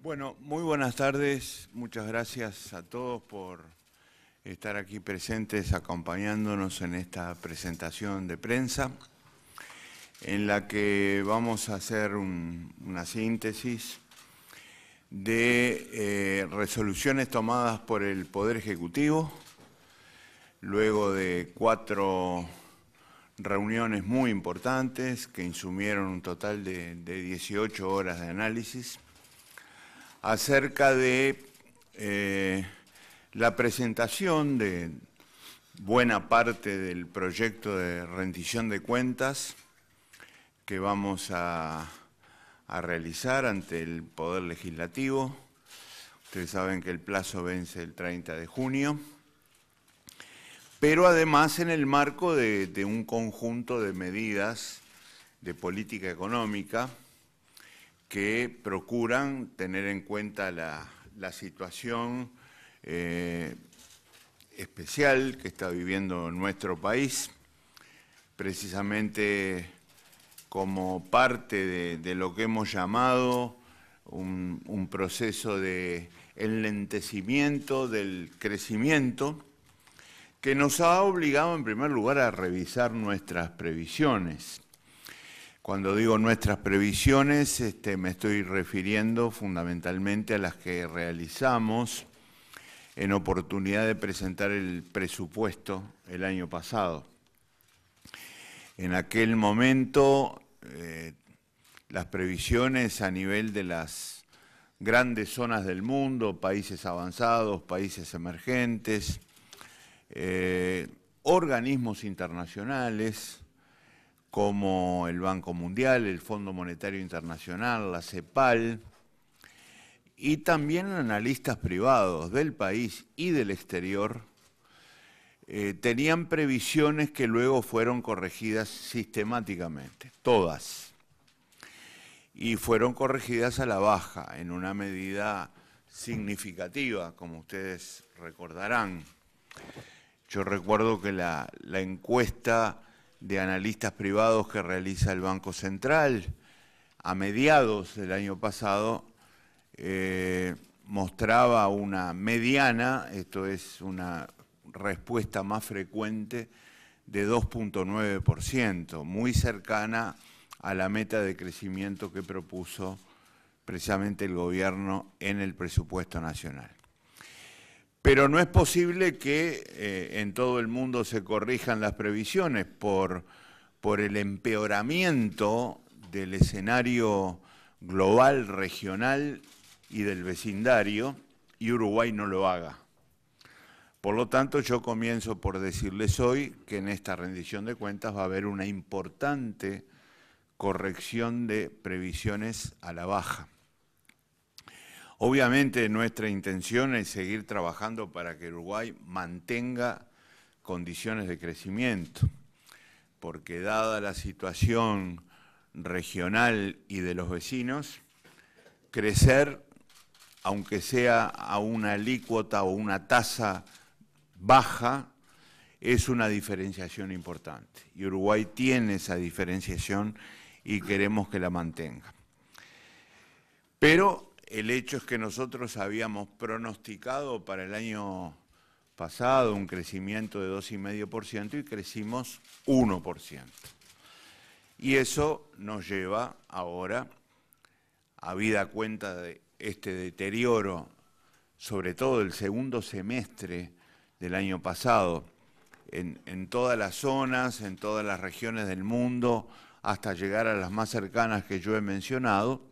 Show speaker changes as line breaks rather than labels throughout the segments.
Bueno, muy buenas tardes. Muchas gracias a todos por estar aquí presentes acompañándonos en esta presentación de prensa en la que vamos a hacer una síntesis de resoluciones tomadas por el Poder Ejecutivo luego de 4 reuniones muy importantes que insumieron un total de 18 horas de análisis acerca de la presentación de buena parte del proyecto de rendición de cuentas que vamos a realizar ante el Poder Legislativo. Ustedes saben que el plazo vence el 30 de junio, pero además en el marco de un conjunto de medidas de política económica que procuran tener en cuenta la situación especial que está viviendo nuestro país, precisamente como parte de lo que hemos llamado un proceso de enlentecimiento del crecimiento que nos ha obligado en primer lugar a revisar nuestras previsiones. Cuando digo nuestras previsiones, me estoy refiriendo fundamentalmente a las que realizamos en oportunidad de presentar el presupuesto el año pasado. En aquel momento, las previsiones a nivel de las grandes zonas del mundo, países avanzados, países emergentes, organismos internacionales, como el Banco Mundial, el Fondo Monetario Internacional, la CEPAL, y también analistas privados del país y del exterior, tenían previsiones que luego fueron corregidas sistemáticamente, todas, y fueron corregidas a la baja en una medida significativa, como ustedes recordarán. Yo recuerdo que la encuesta de analistas privados que realiza el Banco Central a mediados del año pasado mostraba una mediana, esto es una respuesta más frecuente, de 2,9%, muy cercana a la meta de crecimiento que propuso precisamente el gobierno en el presupuesto nacional. Pero no es posible que en todo el mundo se corrijan las previsiones por el empeoramiento del escenario global, regional y del vecindario, y Uruguay no lo haga. Por lo tanto, yo comienzo por decirles hoy que en esta rendición de cuentas va a haber una importante corrección de previsiones a la baja. Obviamente nuestra intención es seguir trabajando para que Uruguay mantenga condiciones de crecimiento, porque dada la situación regional y de los vecinos, crecer, aunque sea a una alícuota o una tasa baja, es una diferenciación importante. Y Uruguay tiene esa diferenciación y queremos que la mantenga. Pero el hecho es que nosotros habíamos pronosticado para el año pasado un crecimiento de 2,5% y crecimos 1%. Y eso nos lleva ahora, habida cuenta de este deterioro, sobre todo el segundo semestre del año pasado, en todas las zonas, en todas las regiones del mundo, hasta llegar a las más cercanas que yo he mencionado,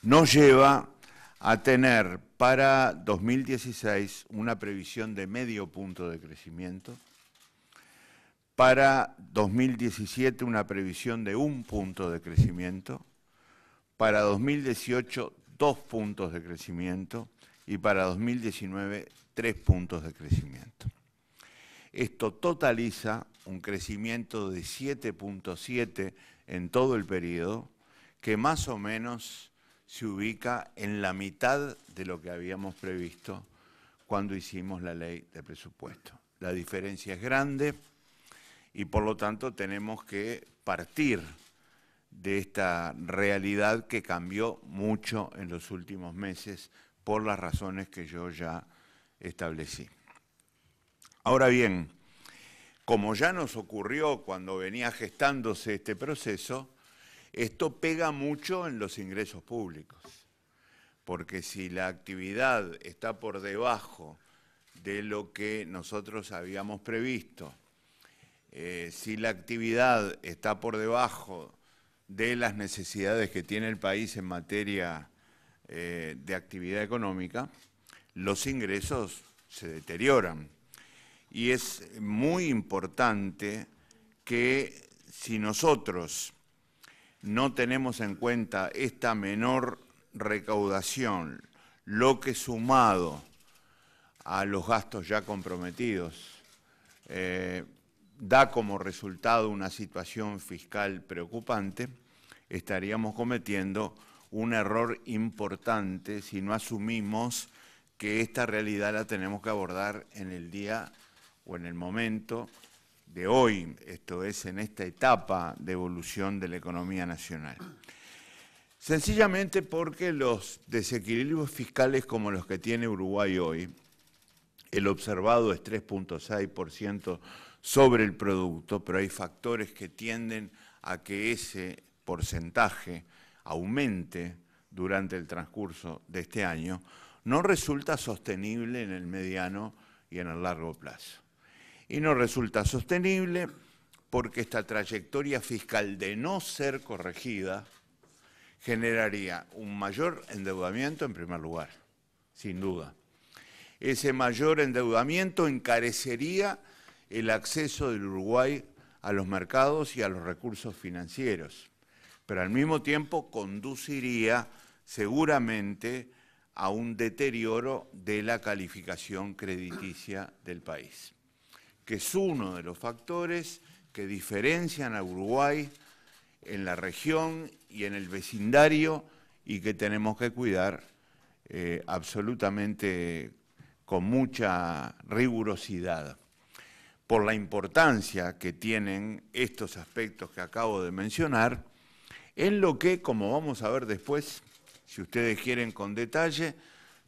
nos lleva a tener para 2016 una previsión de 0,5 punto de crecimiento, para 2017 una previsión de 1 punto de crecimiento, para 2018 2 puntos de crecimiento y para 2019 3 puntos de crecimiento. Esto totaliza un crecimiento de 7,7 en todo el periodo, que más o menos se ubica en la mitad de lo que habíamos previsto cuando hicimos la ley de presupuesto. La diferencia es grande y por lo tanto tenemos que partir de esta realidad que cambió mucho en los últimos meses por las razones que yo ya establecí. Ahora bien, como ya nos ocurrió cuando venía gestándose este proceso, esto pega mucho en los ingresos públicos, porque si la actividad está por debajo de lo que nosotros habíamos previsto, si la actividad está por debajo de las necesidades que tiene el país en materia de actividad económica, los ingresos se deterioran. Y es muy importante que si nosotros no tenemos en cuenta esta menor recaudación, lo que sumado a los gastos ya comprometidos, da como resultado una situación fiscal preocupante, estaríamos cometiendo un error importante si no asumimos que esta realidad la tenemos que abordar en el día o en el momento de hoy, esto es, en esta etapa de evolución de la economía nacional. Sencillamente porque los desequilibrios fiscales como los que tiene Uruguay hoy, el observado es 3.6% sobre el producto, pero hay factores que tienden a que ese porcentaje aumente durante el transcurso de este año, no resulta sostenible en el mediano y en el largo plazo. Y no resulta sostenible porque esta trayectoria fiscal de no ser corregida generaría un mayor endeudamiento en primer lugar, sin duda. Ese mayor endeudamiento encarecería el acceso del Uruguay a los mercados y a los recursos financieros, pero al mismo tiempo conduciría seguramente a un deterioro de la calificación crediticia del país, que es uno de los factores que diferencian a Uruguay en la región y en el vecindario y que tenemos que cuidar absolutamente con mucha rigurosidad, por la importancia que tienen estos aspectos que acabo de mencionar, en lo que, como vamos a ver después, si ustedes quieren con detalle,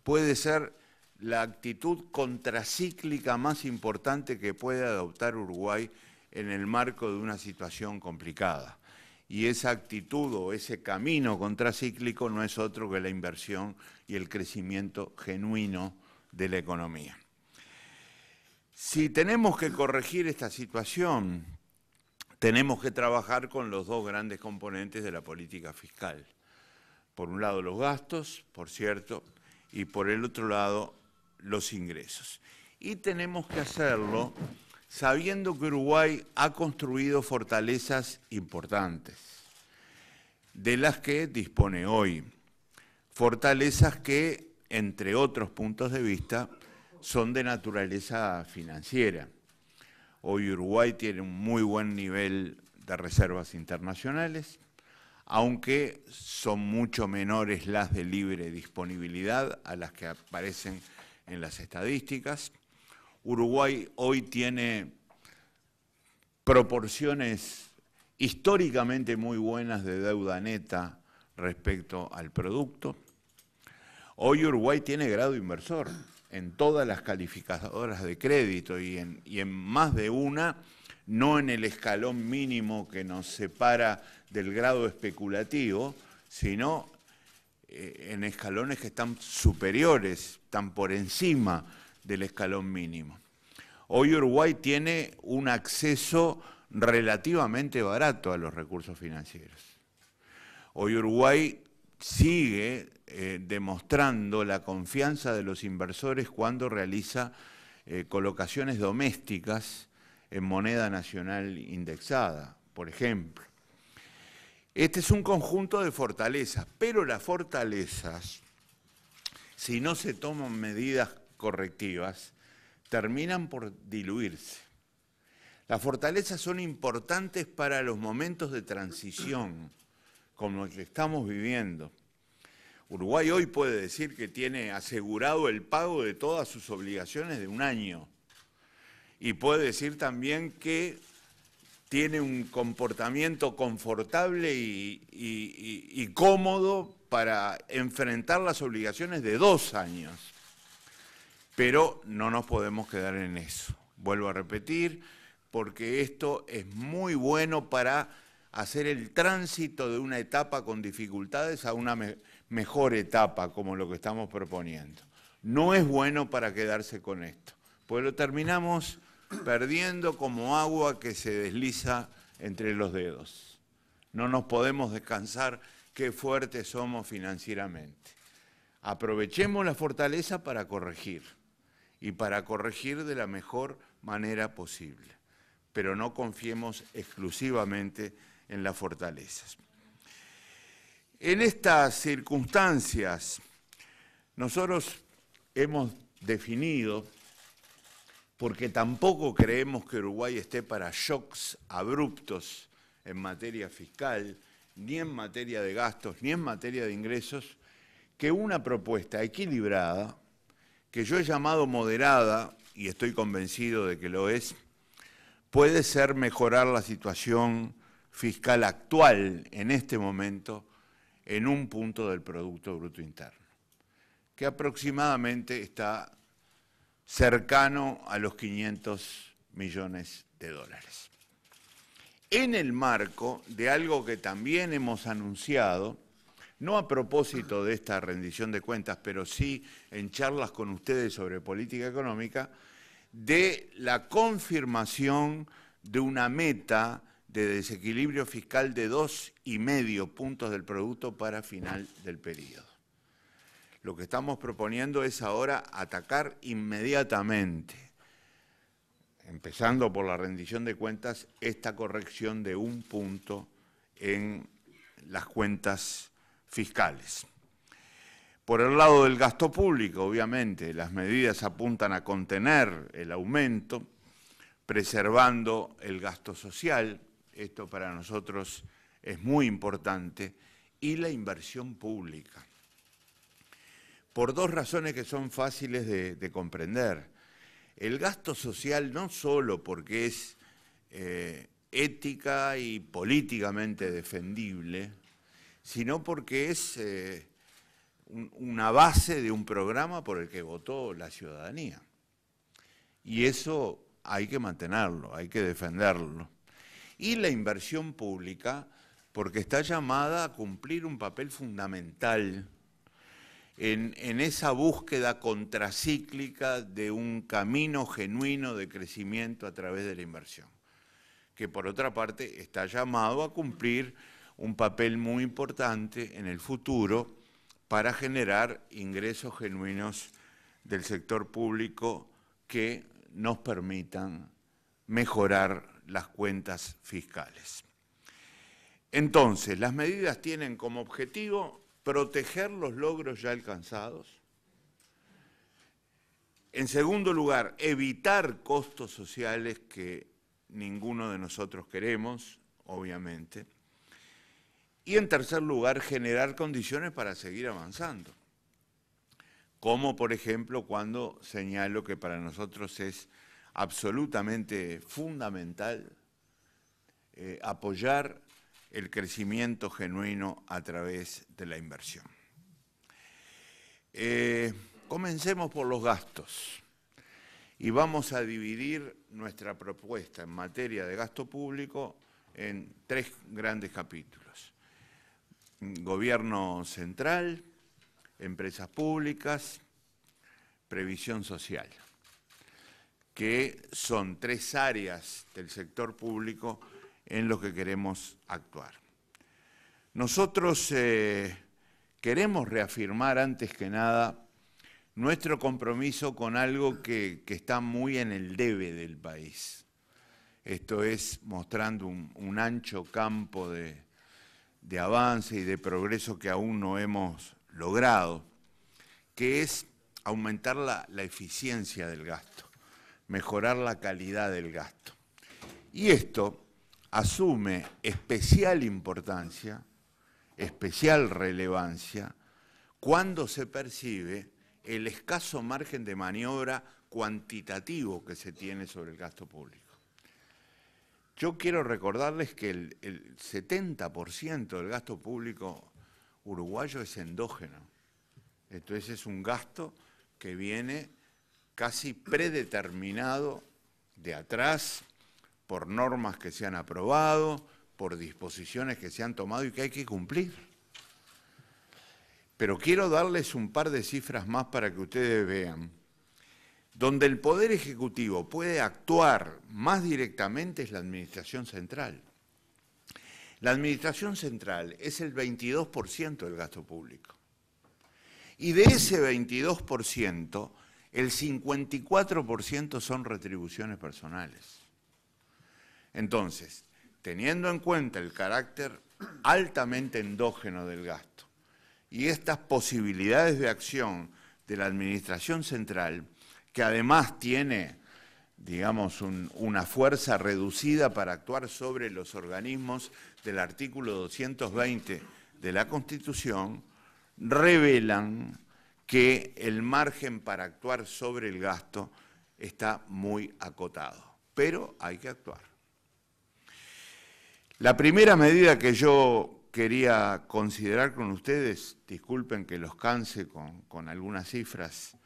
puede ser la actitud contracíclica más importante que puede adoptar Uruguay en el marco de una situación complicada. Y esa actitud o ese camino contracíclico no es otro que la inversión y el crecimiento genuino de la economía. Si tenemos que corregir esta situación, tenemos que trabajar con los dos grandes componentes de la política fiscal. Por un lado los gastos, por cierto, y por el otro lado los ingresos. Y tenemos que hacerlo sabiendo que Uruguay ha construido fortalezas importantes, de las que dispone hoy. Fortalezas que, entre otros puntos de vista, son de naturaleza financiera. Hoy Uruguay tiene un muy buen nivel de reservas internacionales, aunque son mucho menores las de libre disponibilidad a las que aparecen en las estadísticas. Uruguay hoy tiene proporciones históricamente muy buenas de deuda neta respecto al producto. Hoy Uruguay tiene grado inversor en todas las calificadoras de crédito y en más de una, no en el escalón mínimo que nos separa del grado especulativo, sino en escalones que están superiores, están por encima del escalón mínimo. Hoy Uruguay tiene un acceso relativamente barato a los recursos financieros. Hoy Uruguay sigue demostrando la confianza de los inversores cuando realiza colocaciones domésticas en moneda nacional indexada, por ejemplo. Este es un conjunto de fortalezas, pero las fortalezas, si no se toman medidas correctivas, terminan por diluirse. Las fortalezas son importantes para los momentos de transición, como el que estamos viviendo. Uruguay hoy puede decir que tiene asegurado el pago de todas sus obligaciones de un año y puede decir también que tiene un comportamiento confortable y cómodo para enfrentar las obligaciones de 2 años. Pero no nos podemos quedar en eso. Vuelvo a repetir, porque esto es muy bueno para hacer el tránsito de una etapa con dificultades a una mejor etapa, como lo que estamos proponiendo. No es bueno para quedarse con esto, pues lo terminamos perdiendo como agua que se desliza entre los dedos. No nos podemos descansar qué fuertes somos financieramente. Aprovechemos la fortaleza para corregir, y para corregir de la mejor manera posible, pero no confiemos exclusivamente en las fortalezas. En estas circunstancias, nosotros hemos definido, porque tampoco creemos que Uruguay esté para shocks abruptos en materia fiscal, ni en materia de gastos, ni en materia de ingresos, que una propuesta equilibrada, que yo he llamado moderada, y estoy convencido de que lo es, puede ser mejorar la situación fiscal actual en este momento en 1 punto del Producto Bruto Interno, que aproximadamente está cercano a los 500 millones de dólares. En el marco de algo que también hemos anunciado, no a propósito de esta rendición de cuentas, pero sí en charlas con ustedes sobre política económica, de la confirmación de una meta de desequilibrio fiscal de 2,5 puntos del producto para final del periodo. Lo que estamos proponiendo es ahora atacar inmediatamente, empezando por la rendición de cuentas, esta corrección de 1 punto en las cuentas fiscales. Por el lado del gasto público, obviamente, las medidas apuntan a contener el aumento, preservando el gasto social, esto para nosotros es muy importante, y la inversión pública. Por 2 razones que son fáciles de comprender. El gasto social no solo porque es ética y políticamente defendible, sino porque es una base de un programa por el que votó la ciudadanía. Y eso hay que mantenerlo, hay que defenderlo. Y la inversión pública, porque está llamada a cumplir un papel fundamental en esa búsqueda contracíclica de un camino genuino de crecimiento a través de la inversión, que por otra parte está llamado a cumplir un papel muy importante en el futuro para generar ingresos genuinos del sector público que nos permitan mejorar las cuentas fiscales. Entonces, las medidas tienen como objetivo proteger los logros ya alcanzados. En segundo lugar, evitar costos sociales que ninguno de nosotros queremos, obviamente. Y en tercer lugar, generar condiciones para seguir avanzando. Como por ejemplo cuando señalo que para nosotros es absolutamente fundamental apoyar el crecimiento genuino a través de la inversión. Comencemos por los gastos y vamos a dividir nuestra propuesta en materia de gasto público en 3 grandes capítulos. Gobierno central, empresas públicas, previsión social, que son 3 áreas del sector público en los que queremos actuar. Nosotros queremos reafirmar antes que nada nuestro compromiso con algo que está muy en el debe del país. Esto es mostrando un ancho campo de avance y de progreso que aún no hemos logrado, que es aumentar la eficiencia del gasto, mejorar la calidad del gasto. Y esto asume especial importancia, especial relevancia, cuando se percibe el escaso margen de maniobra cuantitativo que se tiene sobre el gasto público. Yo quiero recordarles que el 70% del gasto público uruguayo es endógeno. Entonces es un gasto que viene casi predeterminado de atrás por normas que se han aprobado, por disposiciones que se han tomado y que hay que cumplir. Pero quiero darles un par de cifras más para que ustedes vean. Donde el Poder Ejecutivo puede actuar más directamente es la Administración Central. La Administración Central es el 22% del gasto público. Y de ese 22%, el 54% son retribuciones personales. Entonces, teniendo en cuenta el carácter altamente endógeno del gasto y estas posibilidades de acción de la Administración Central, que además tiene, digamos, una fuerza reducida para actuar sobre los organismos del artículo 220 de la Constitución, revelan que el margen para actuar sobre el gasto está muy acotado, pero hay que actuar. La primera medida que yo quería considerar con ustedes, disculpen que los canse con algunas cifras,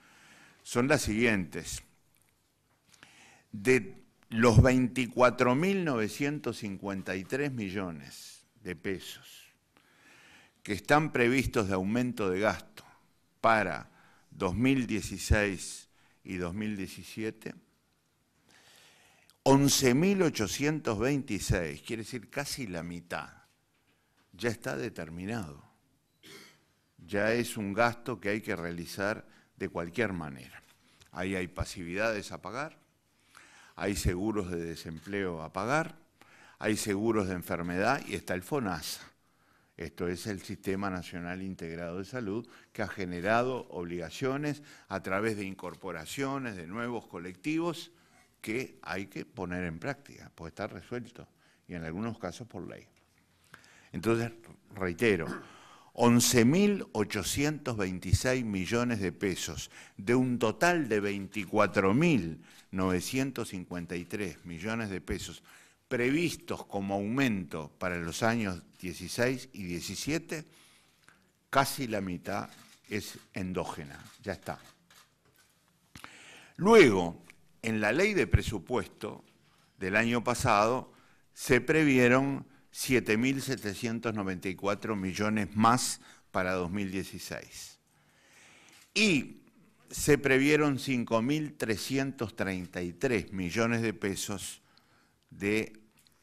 son las siguientes. De los 24.953 millones de pesos que están previstos de aumento de gasto para 2016 y 2017, 11.826, quiere decir casi la mitad, ya está determinado. Ya es un gasto que hay que realizar de cualquier manera. Ahí hay pasividades a pagar, hay seguros de desempleo a pagar, hay seguros de enfermedad y está el FONASA. Esto es el Sistema Nacional Integrado de Salud, que ha generado obligaciones a través de incorporaciones de nuevos colectivos que hay que poner en práctica, puede estar resuelto, y en algunos casos por ley. Entonces, reitero, 11.826 millones de pesos de un total de 24.953 millones de pesos previstos como aumento para los años 16 y 17, casi la mitad es endógena, ya está. Luego, en la ley de presupuesto del año pasado, se previeron 7.794 millones más para 2016. Y se previeron 5.333 millones de pesos de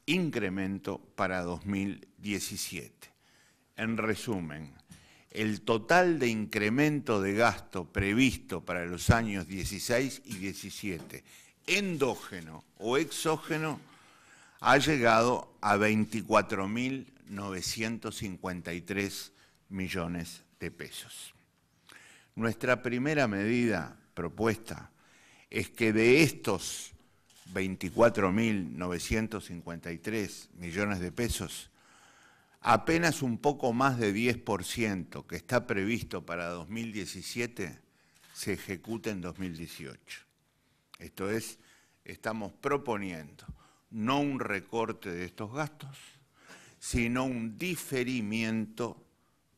incremento para 2017. En resumen, el total de incremento de gasto previsto para los años 16 y 17, endógeno o exógeno, ha llegado a 24.953 millones de pesos. Nuestra primera medida propuesta es que de estos 24.953 millones de pesos, apenas un poco más de 10% que está previsto para 2017 se ejecute en 2018. Esto es, estamos proponiendo no un recorte de estos gastos, sino un diferimiento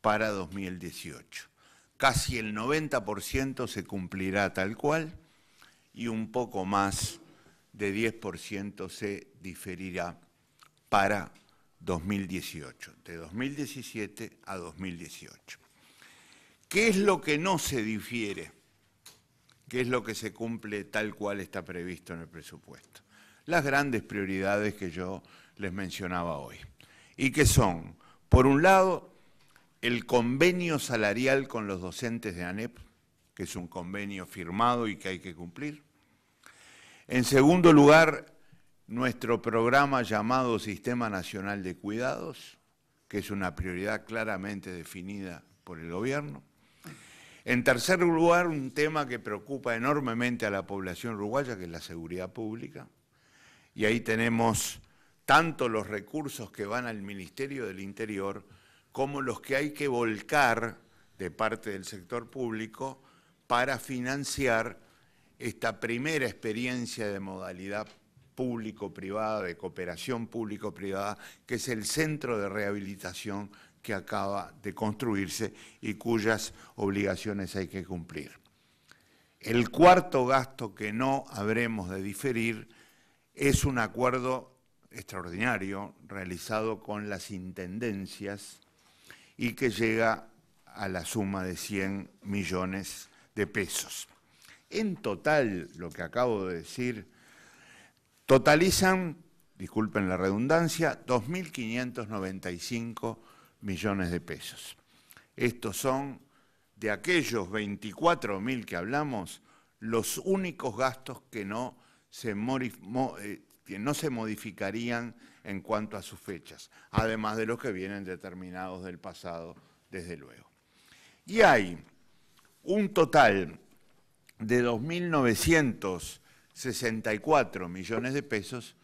para 2018. Casi el 90% se cumplirá tal cual y un poco más de 10% se diferirá para 2018, de 2017 a 2018. ¿Qué es lo que no se difiere? ¿Qué es lo que se cumple tal cual está previsto en el presupuesto? Las grandes prioridades que yo les mencionaba hoy, y que son, por un lado, el convenio salarial con los docentes de ANEP, que es un convenio firmado y que hay que cumplir. En segundo lugar, nuestro programa llamado Sistema Nacional de Cuidados, que es una prioridad claramente definida por el gobierno. En tercer lugar, un tema que preocupa enormemente a la población uruguaya, que es la seguridad pública. Y ahí tenemos tanto los recursos que van al Ministerio del Interior como los que hay que volcar de parte del sector público para financiar esta primera experiencia de modalidad público-privada, de cooperación público-privada, que es el centro de rehabilitación que acaba de construirse y cuyas obligaciones hay que cumplir. El cuarto gasto que no habremos de diferir es un acuerdo extraordinario realizado con las intendencias y que llega a la suma de 100 millones de pesos. En total, lo que acabo de decir, totalizan, disculpen la redundancia, 2.595 millones de pesos. Estos son, de aquellos 24.000 que hablamos, los únicos gastos que no se modificarían en cuanto a sus fechas, además de los que vienen determinados del pasado, desde luego. Y hay un total de 2.964 millones de pesos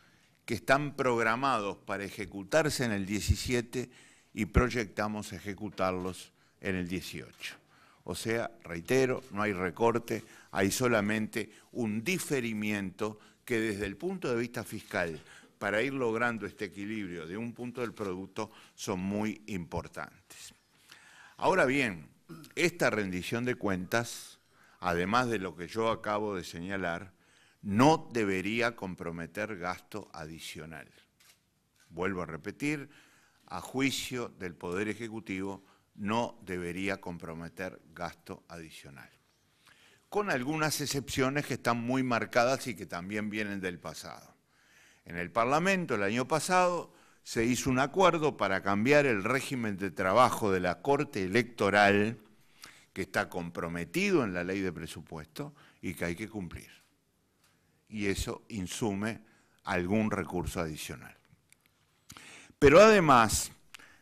que están programados para ejecutarse en el 17 y proyectamos ejecutarlos en el 18. O sea, reitero, no hay recorte, hay solamente un diferimiento que desde el punto de vista fiscal, para ir logrando este equilibrio de un punto del producto, son muy importantes. Ahora bien, esta rendición de cuentas, además de lo que yo acabo de señalar, no debería comprometer gasto adicional. Vuelvo a repetir, a juicio del Poder Ejecutivo, no debería comprometer gasto adicional. Con algunas excepciones que están muy marcadas y que también vienen del pasado. En el Parlamento, el año pasado, se hizo un acuerdo para cambiar el régimen de trabajo de la Corte Electoral, que está comprometido en la ley de presupuesto y que hay que cumplir. Y eso insume algún recurso adicional. Pero además,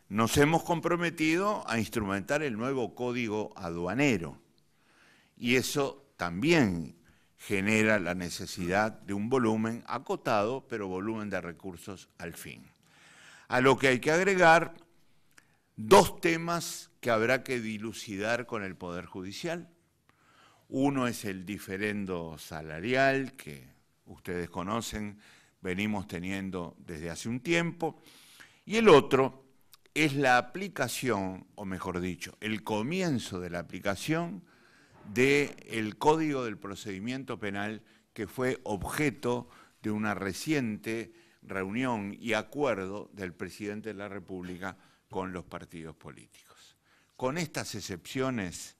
nos hemos comprometido a instrumentar el nuevo Código Aduanero. Y eso también genera la necesidad de un volumen acotado, pero volumen de recursos al fin. A lo que hay que agregar dos temas que habrá que dilucidar con el Poder Judicial. Uno es el diferendo salarial, que ustedes conocen, venimos teniendo desde hace un tiempo, y el otro es la aplicación, o mejor dicho, el comienzo de la aplicación del Código del Procedimiento Penal, que fue objeto de una reciente reunión y acuerdo del presidente de la República con los partidos políticos. Con estas excepciones,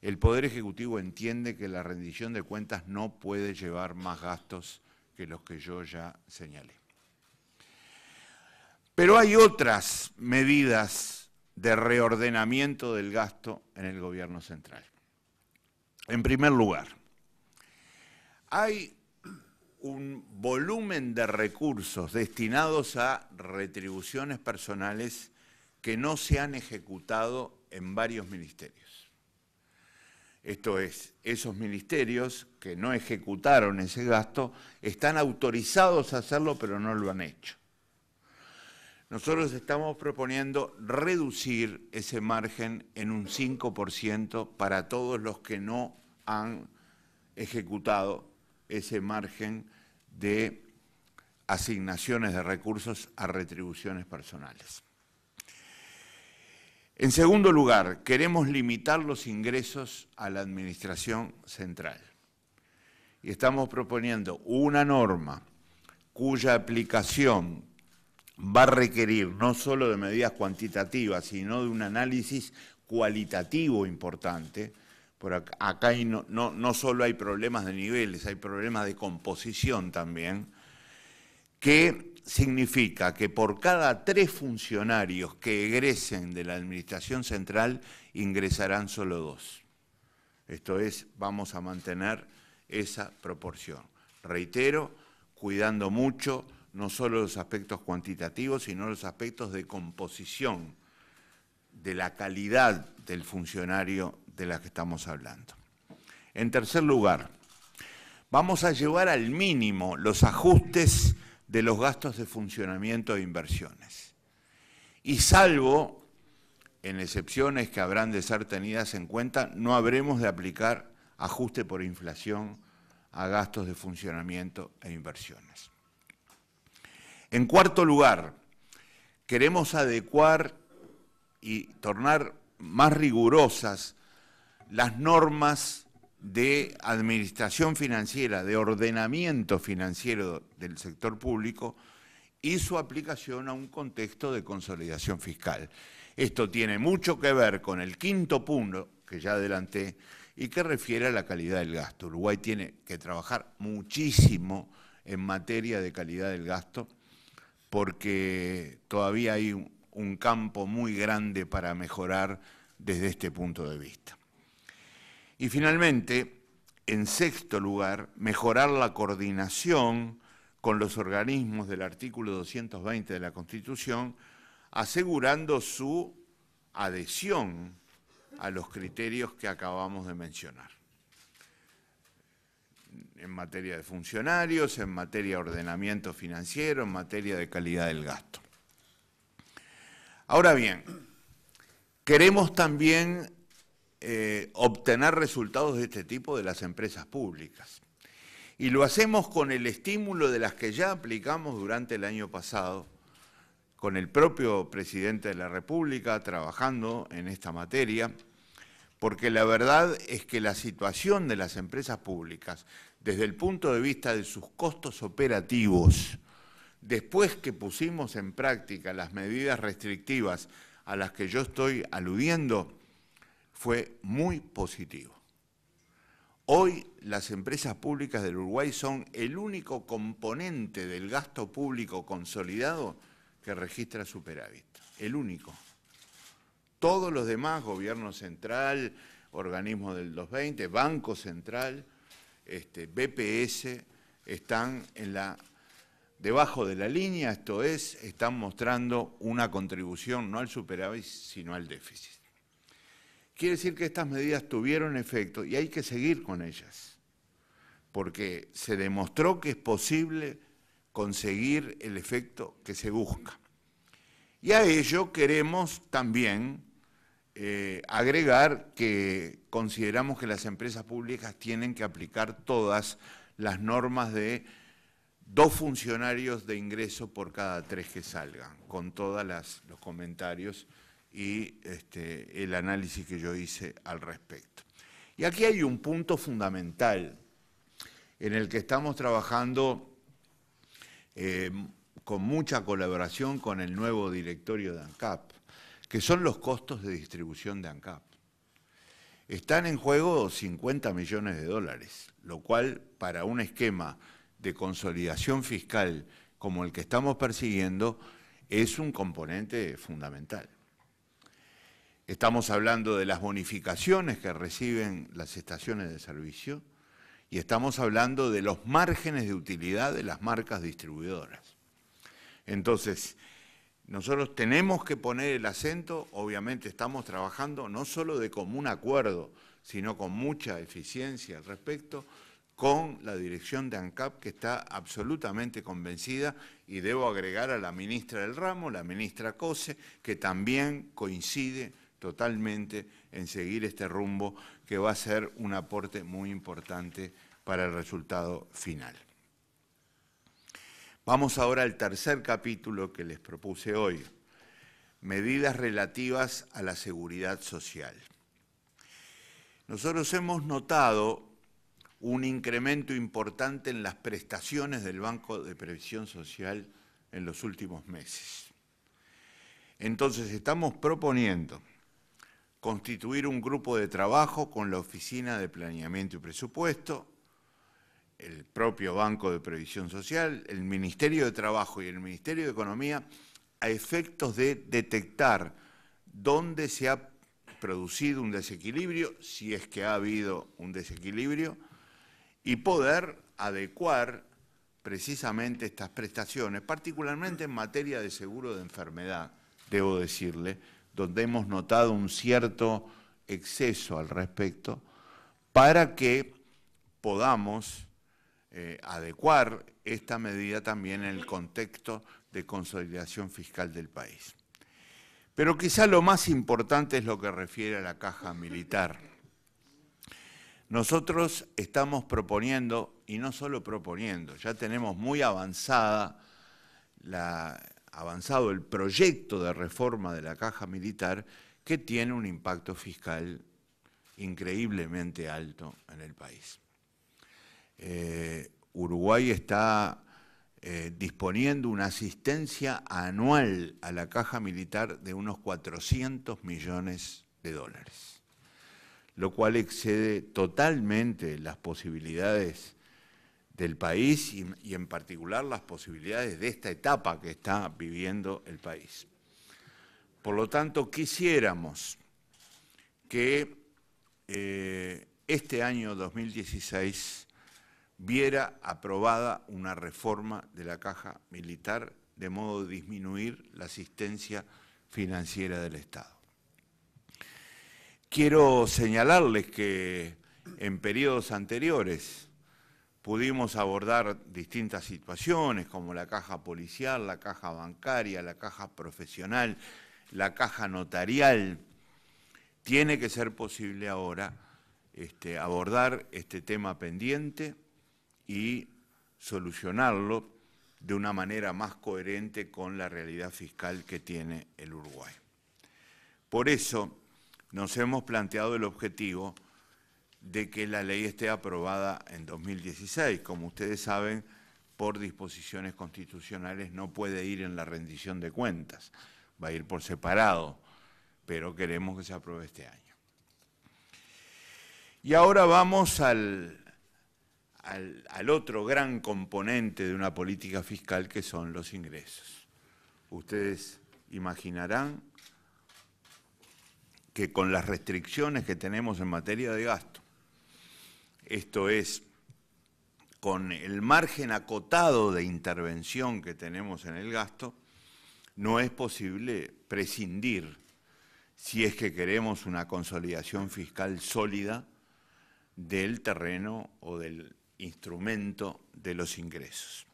el Poder Ejecutivo entiende que la rendición de cuentas no puede llevar más gastos que los que yo ya señalé. Pero hay otras medidas de reordenamiento del gasto en el gobierno central. En primer lugar, hay un volumen de recursos destinados a retribuciones personales que no se han ejecutado en varios ministerios. Esto es, esos ministerios que no ejecutaron ese gasto están autorizados a hacerlo, pero no lo han hecho. Nosotros estamos proponiendo reducir ese margen en un 5% para todos los que no han ejecutado ese margen de asignaciones de recursos a retribuciones personales. En segundo lugar, queremos limitar los ingresos a la administración central. Y estamos proponiendo una norma cuya aplicación va a requerir no solo de medidas cuantitativas, sino de un análisis cualitativo importante. Por acá no solo hay problemas de niveles, hay problemas de composición también, que significa que por cada 3 funcionarios que egresen de la administración central, ingresarán solo 2. Esto es, vamos a mantener esa proporción. Reitero, cuidando mucho no solo los aspectos cuantitativos, sino los aspectos de composición, de la calidad del funcionario de la que estamos hablando. En tercer lugar, vamos a llevar al mínimo los ajustes de los gastos de funcionamiento e inversiones. Y salvo en excepciones que habrán de ser tenidas en cuenta, no habremos de aplicar ajuste por inflación a gastos de funcionamiento e inversiones. En cuarto lugar, queremos adecuar y tornar más rigurosas las normas de administración financiera, de ordenamiento financiero del sector público y su aplicación a un contexto de consolidación fiscal. Esto tiene mucho que ver con el quinto punto que ya adelanté y que refiere a la calidad del gasto. Uruguay tiene que trabajar muchísimo en materia de calidad del gasto porque todavía hay un campo muy grande para mejorar desde este punto de vista. Y finalmente, en sexto lugar, mejorar la coordinación con los organismos del artículo 220 de la Constitución, asegurando su adhesión a los criterios que acabamos de mencionar. En materia de funcionarios, en materia de ordenamiento financiero, en materia de calidad del gasto. Ahora bien, queremos también obtener resultados de este tipo de las empresas públicas. Y lo hacemos con el estímulo de las que ya aplicamos durante el año pasado, con el propio presidente de la República trabajando en esta materia, porque la verdad es que la situación de las empresas públicas, desde el punto de vista de sus costos operativos, después que pusimos en práctica las medidas restrictivas a las que yo estoy aludiendo, fue muy positivo. Hoy las empresas públicas del Uruguay son el único componente del gasto público consolidado que registra superávit, el único. Todos los demás, gobierno central, organismos del 220, Banco Central, BPS, están debajo de la línea, esto es, están mostrando una contribución no al superávit, sino al déficit. Quiere decir que estas medidas tuvieron efecto y hay que seguir con ellas, porque se demostró que es posible conseguir el efecto que se busca. Y a ello queremos también agregar que consideramos que las empresas públicas tienen que aplicar todas las normas de 2 funcionarios de ingreso por cada 3 que salgan, con todos los comentarios y el análisis que yo hice al respecto. Y aquí hay un punto fundamental en el que estamos trabajando con mucha colaboración con el nuevo directorio de ANCAP, que son los costos de distribución de ANCAP. Están en juego 50 millones de dólares, lo cual para un esquema de consolidación fiscal como el que estamos persiguiendo es un componente fundamental. Estamos hablando de las bonificaciones que reciben las estaciones de servicio y estamos hablando de los márgenes de utilidad de las marcas distribuidoras. Entonces, nosotros tenemos que poner el acento, obviamente estamos trabajando no solo de común acuerdo, sino con mucha eficiencia al respecto, con la dirección de ANCAP, que está absolutamente convencida, y debo agregar a la ministra del ramo, la ministra Cose, que también coincide totalmente en seguir este rumbo, que va a ser un aporte muy importante para el resultado final. Vamos ahora al tercer capítulo que les propuse hoy, medidas relativas a la seguridad social. Nosotros hemos notado un incremento importante en las prestaciones del Banco de Previsión Social en los últimos meses. Entonces estamos proponiendo constituir un grupo de trabajo con la Oficina de Planeamiento y Presupuesto, el propio Banco de Previsión Social, el Ministerio de Trabajo y el Ministerio de Economía, a efectos de detectar dónde se ha producido un desequilibrio, si es que ha habido un desequilibrio, y poder adecuar precisamente estas prestaciones, particularmente en materia de seguro de enfermedad, debo decirle, donde hemos notado un cierto exceso al respecto, para que podamos adecuar esta medida también en el contexto de consolidación fiscal del país. Pero quizá lo más importante es lo que refiere a la caja militar. Nosotros estamos proponiendo, y no solo proponiendo, ya tenemos muy avanzada avanzado el proyecto de reforma de la Caja Militar, que tiene un impacto fiscal increíblemente alto en el país. Uruguay está disponiendo una asistencia anual a la Caja Militar de unos 400 millones de dólares, lo cual excede totalmente las posibilidades del país y en particular las posibilidades de esta etapa que está viviendo el país. Por lo tanto, quisiéramos que este año 2016 viera aprobada una reforma de la Caja Militar de modo de disminuir la asistencia financiera del Estado. Quiero señalarles que en periodos anteriores pudimos abordar distintas situaciones como la caja policial, la caja bancaria, la caja profesional, la caja notarial. Tiene que ser posible ahora abordar este tema pendiente y solucionarlo de una manera más coherente con la realidad fiscal que tiene el Uruguay. Por eso nos hemos planteado el objetivo de que la ley esté aprobada en 2016. Como ustedes saben, por disposiciones constitucionales no puede ir en la rendición de cuentas, va a ir por separado, pero queremos que se apruebe este año. Y ahora vamos al otro gran componente de una política fiscal, que son los ingresos. Ustedes imaginarán que con las restricciones que tenemos en materia de gasto, esto es, con el margen acotado de intervención que tenemos en el gasto, no es posible prescindir, si es que queremos una consolidación fiscal sólida, del terreno o del instrumento de los ingresos.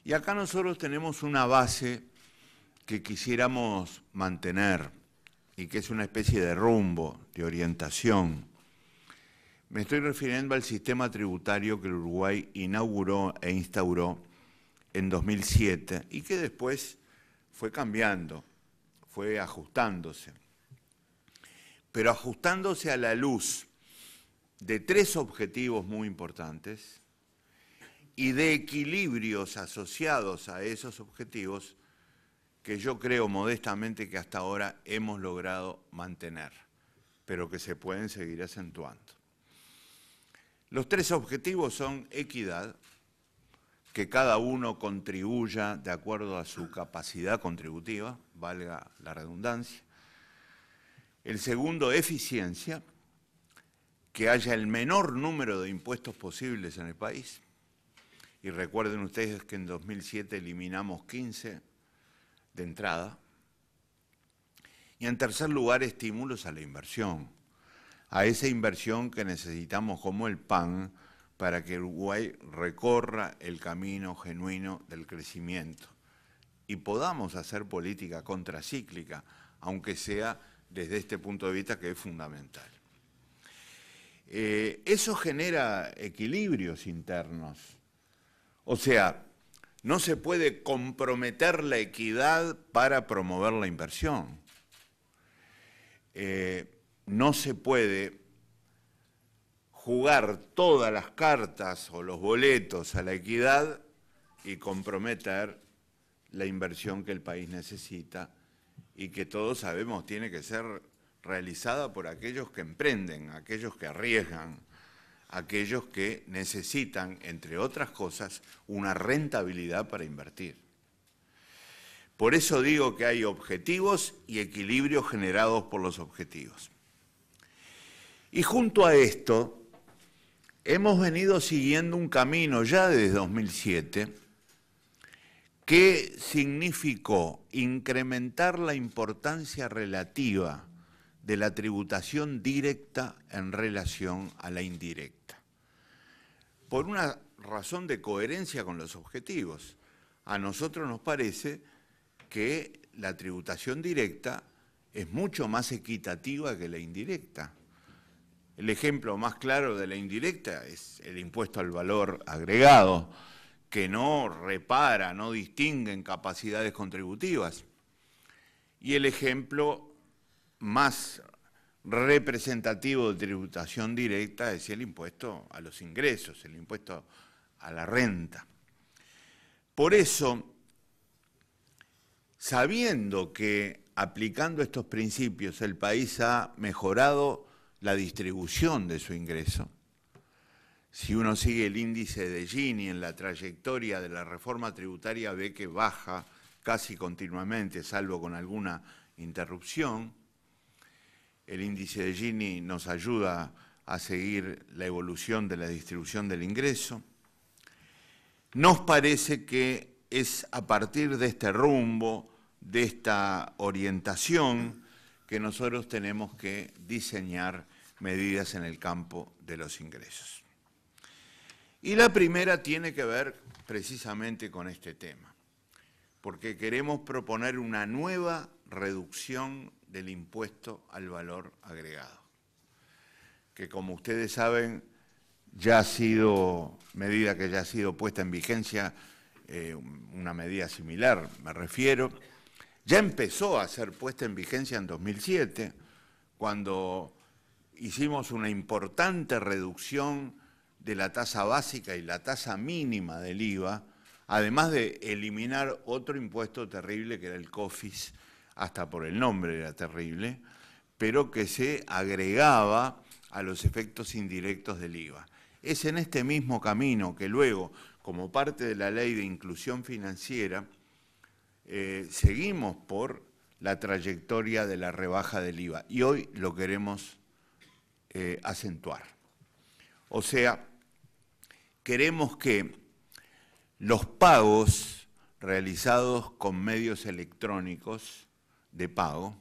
Y acá nosotros tenemos una base que quisiéramos mantener y que es una especie de rumbo, de orientación. Me estoy refiriendo al sistema tributario que el Uruguay inauguró e instauró en 2007 y que después fue cambiando, fue ajustándose. Pero ajustándose a la luz de tres objetivos muy importantes y de equilibrios asociados a esos objetivos que yo creo modestamente que hasta ahora hemos logrado mantener, pero que se pueden seguir acentuando. Los tres objetivos son equidad, que cada uno contribuya de acuerdo a su capacidad contributiva, valga la redundancia. El segundo, eficiencia, que haya el menor número de impuestos posibles en el país. Y recuerden ustedes que en 2007 eliminamos 15 de entrada. Y en tercer lugar, estímulos a la inversión, a esa inversión que necesitamos como el pan para que Uruguay recorra el camino genuino del crecimiento y podamos hacer política contracíclica, aunque sea desde este punto de vista que es fundamental. Eso genera equilibrios internos. O sea, no se puede comprometer la equidad para promover la inversión. No se puede jugar todas las cartas o los boletos a la equidad y comprometer la inversión que el país necesita y que todos sabemos tiene que ser realizada por aquellos que emprenden, aquellos que arriesgan, aquellos que necesitan, entre otras cosas, una rentabilidad para invertir. Por eso digo que hay objetivos y equilibrios generados por los objetivos. Y junto a esto, hemos venido siguiendo un camino ya desde 2007 que significó incrementar la importancia relativa de la tributación directa en relación a la indirecta, por una razón de coherencia con los objetivos. A nosotros nos parece que la tributación directa es mucho más equitativa que la indirecta. El ejemplo más claro de la indirecta es el impuesto al valor agregado, que no repara, no distingue en capacidades contributivas. Y el ejemplo más representativo de tributación directa es el impuesto a los ingresos, el impuesto a la renta. Por eso, sabiendo que aplicando estos principios el país ha mejorado la distribución de su ingreso, si uno sigue el índice de Gini en la trayectoria de la reforma tributaria ve que baja casi continuamente, salvo con alguna interrupción. El índice de Gini nos ayuda a seguir la evolución de la distribución del ingreso. Nos parece que es a partir de este rumbo, de esta orientación, que nosotros tenemos que diseñar medidas en el campo de los ingresos. Y la primera tiene que ver precisamente con este tema, porque queremos proponer una nueva reducción del impuesto al valor agregado, que como ustedes saben ya ha sido medida que ya ha sido puesta en vigencia, una medida similar me refiero, ya empezó a ser puesta en vigencia en 2007, cuando hicimos una importante reducción de la tasa básica y la tasa mínima del IVA, además de eliminar otro impuesto terrible que era el COFIS, hasta por el nombre era terrible, pero que se agregaba a los efectos indirectos del IVA. Es en este mismo camino que luego, como parte de la Ley de Inclusión Financiera, seguimos por la trayectoria de la rebaja del IVA y hoy lo queremos acentuar. O sea, queremos que los pagos realizados con medios electrónicos de pago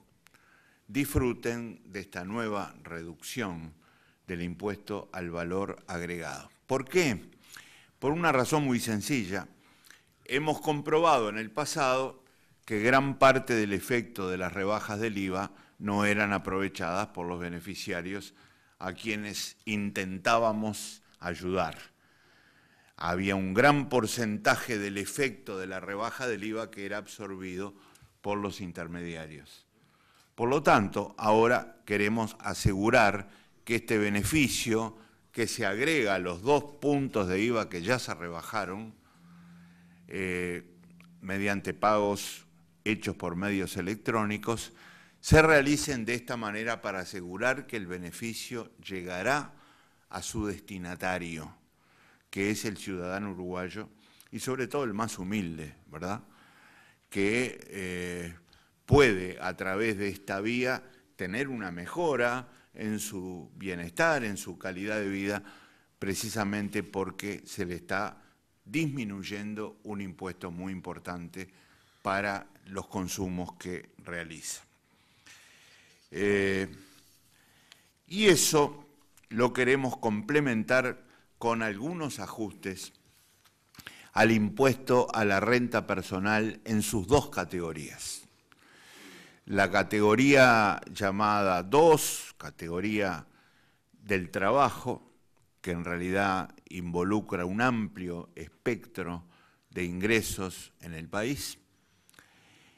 disfruten de esta nueva reducción del impuesto al valor agregado. ¿Por qué? Por una razón muy sencilla. Hemos comprobado en el pasado que gran parte del efecto de las rebajas del IVA no eran aprovechadas por los beneficiarios a quienes intentábamos ayudar. Había un gran porcentaje del efecto de la rebaja del IVA que era absorbido por los intermediarios. Por lo tanto, ahora queremos asegurar que este beneficio que se agrega a los 2 puntos de IVA que ya se rebajaron mediante pagos hechos por medios electrónicos, se realicen de esta manera para asegurar que el beneficio llegará a su destinatario, que es el ciudadano uruguayo y sobre todo el más humilde, ¿verdad?, que puede a través de esta vía tener una mejora en su bienestar, en su calidad de vida, precisamente porque se le está disminuyendo un impuesto muy importante para los consumos que realiza. Y eso lo queremos complementar con algunos ajustes al impuesto a la renta personal en sus 2 categorías. La categoría llamada 2, categoría del trabajo, que en realidad involucra un amplio espectro de ingresos en el país,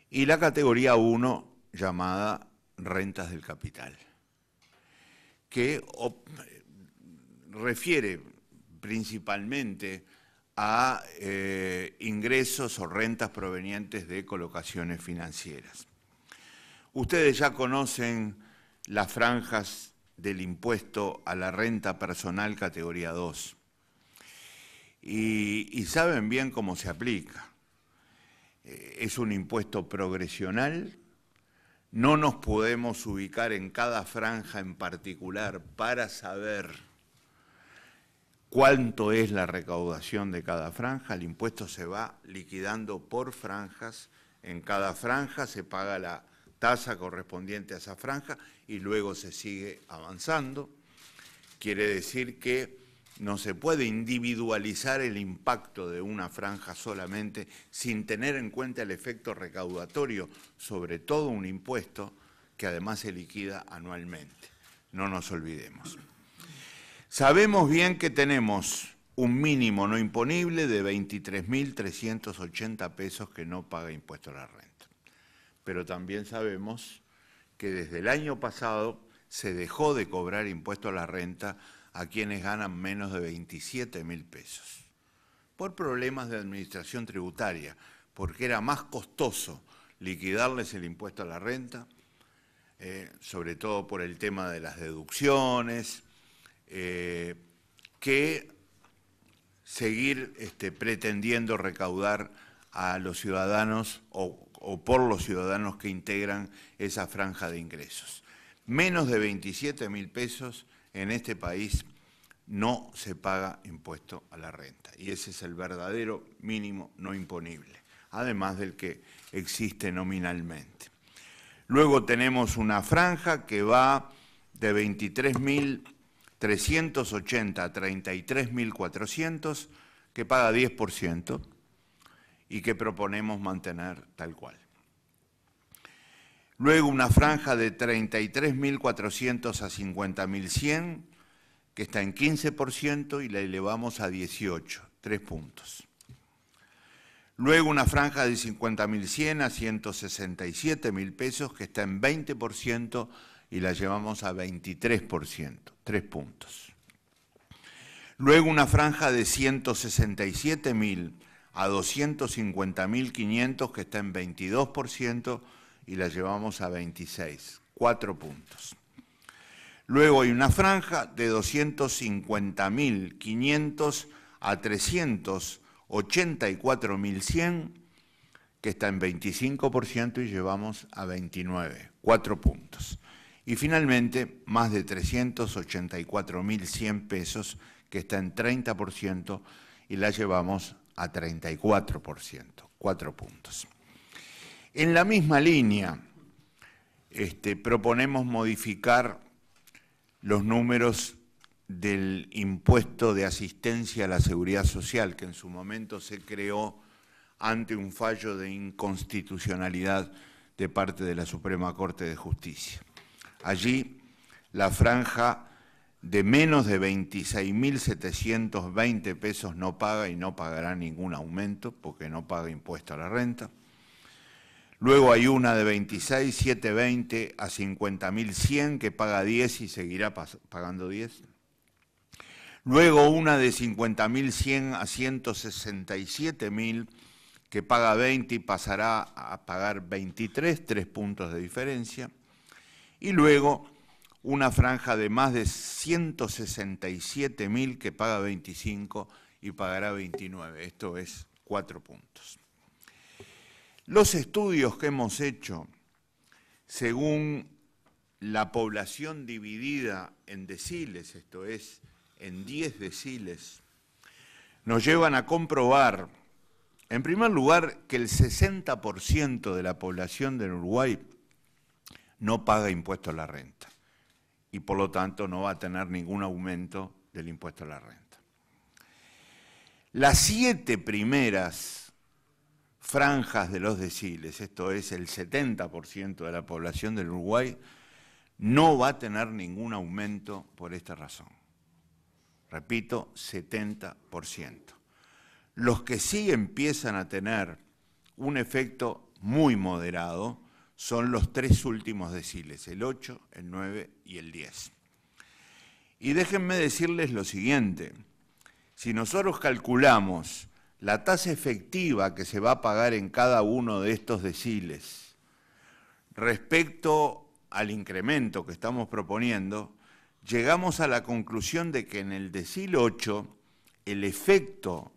y la categoría 1, llamada rentas del capital, que refiere principalmente a ingresos o rentas provenientes de colocaciones financieras. Ustedes ya conocen las franjas del impuesto a la renta personal categoría 2 y saben bien cómo se aplica. Es un impuesto progresional, no nos podemos ubicar en cada franja en particular para saber cuánto es la recaudación de cada franja. El impuesto se va liquidando por franjas, en cada franja se paga la tasa correspondiente a esa franja y luego se sigue avanzando. Quiere decir que no se puede individualizar el impacto de una franja solamente sin tener en cuenta el efecto recaudatorio sobre todo un impuesto que además se liquida anualmente. No nos olvidemos. Sabemos bien que tenemos un mínimo no imponible de 23.380 pesos que no paga impuesto a la renta. Pero también sabemos que desde el año pasado se dejó de cobrar impuesto a la renta a quienes ganan menos de 27.000 pesos, por problemas de administración tributaria, porque era más costoso liquidarles el impuesto a la renta, sobre todo por el tema de las deducciones, que seguir pretendiendo recaudar a los ciudadanos o por los ciudadanos que integran esa franja de ingresos. Menos de 27.000 pesos en este país no se paga impuesto a la renta, y ese es el verdadero mínimo no imponible, además del que existe nominalmente. Luego tenemos una franja que va de 23.380 a 33.400, que paga 10% y que proponemos mantener tal cual. Luego una franja de 33.400 a 50.100, que está en 15% y la elevamos a 18, 3 puntos. Luego una franja de 50.100 a 167.000 pesos, que está en 20% y la llevamos a 23%, 3 puntos. Luego una franja de 167.000 a 250.500, que está en 22% y la llevamos a 26, 4 puntos. Luego hay una franja de 250.500 a 384.100, que está en 25% y llevamos a 29, 4 puntos. Y finalmente, más de 384.100 pesos, que está en 30% y la llevamos a 34%, 4 puntos. En la misma línea, proponemos modificar los números del impuesto de asistencia a la seguridad social, que en su momento se creó ante un fallo de inconstitucionalidad de parte de la Suprema Corte de Justicia. Allí, la franja de menos de 26.720 pesos no paga y no pagará ningún aumento, porque no paga impuesto a la renta. Luego hay una de 26.720 a 50.100 que paga 10 y seguirá pagando 10. Luego una de 50.100 a 167.000 que paga 20 y pasará a pagar 23, 3 puntos de diferencia. Y luego una franja de más de 167.000 que paga 25 y pagará 29. Esto es 4 puntos. Los estudios que hemos hecho, según la población dividida en deciles, esto es, en 10 deciles, nos llevan a comprobar, en primer lugar, que el 60% de la población del Uruguay no paga impuesto a la renta y por lo tanto no va a tener ningún aumento del impuesto a la renta. Las 7 primeras franjas de los deciles, esto es el 70% de la población del Uruguay, no va a tener ningún aumento por esta razón. Repito, 70%. Los que sí empiezan a tener un efecto muy moderado son los 3 últimos deciles, el 8, el 9 y el 10. Y déjenme decirles lo siguiente, si nosotros calculamos la tasa efectiva que se va a pagar en cada uno de estos deciles respecto al incremento que estamos proponiendo, llegamos a la conclusión de que en el decil 8 el efecto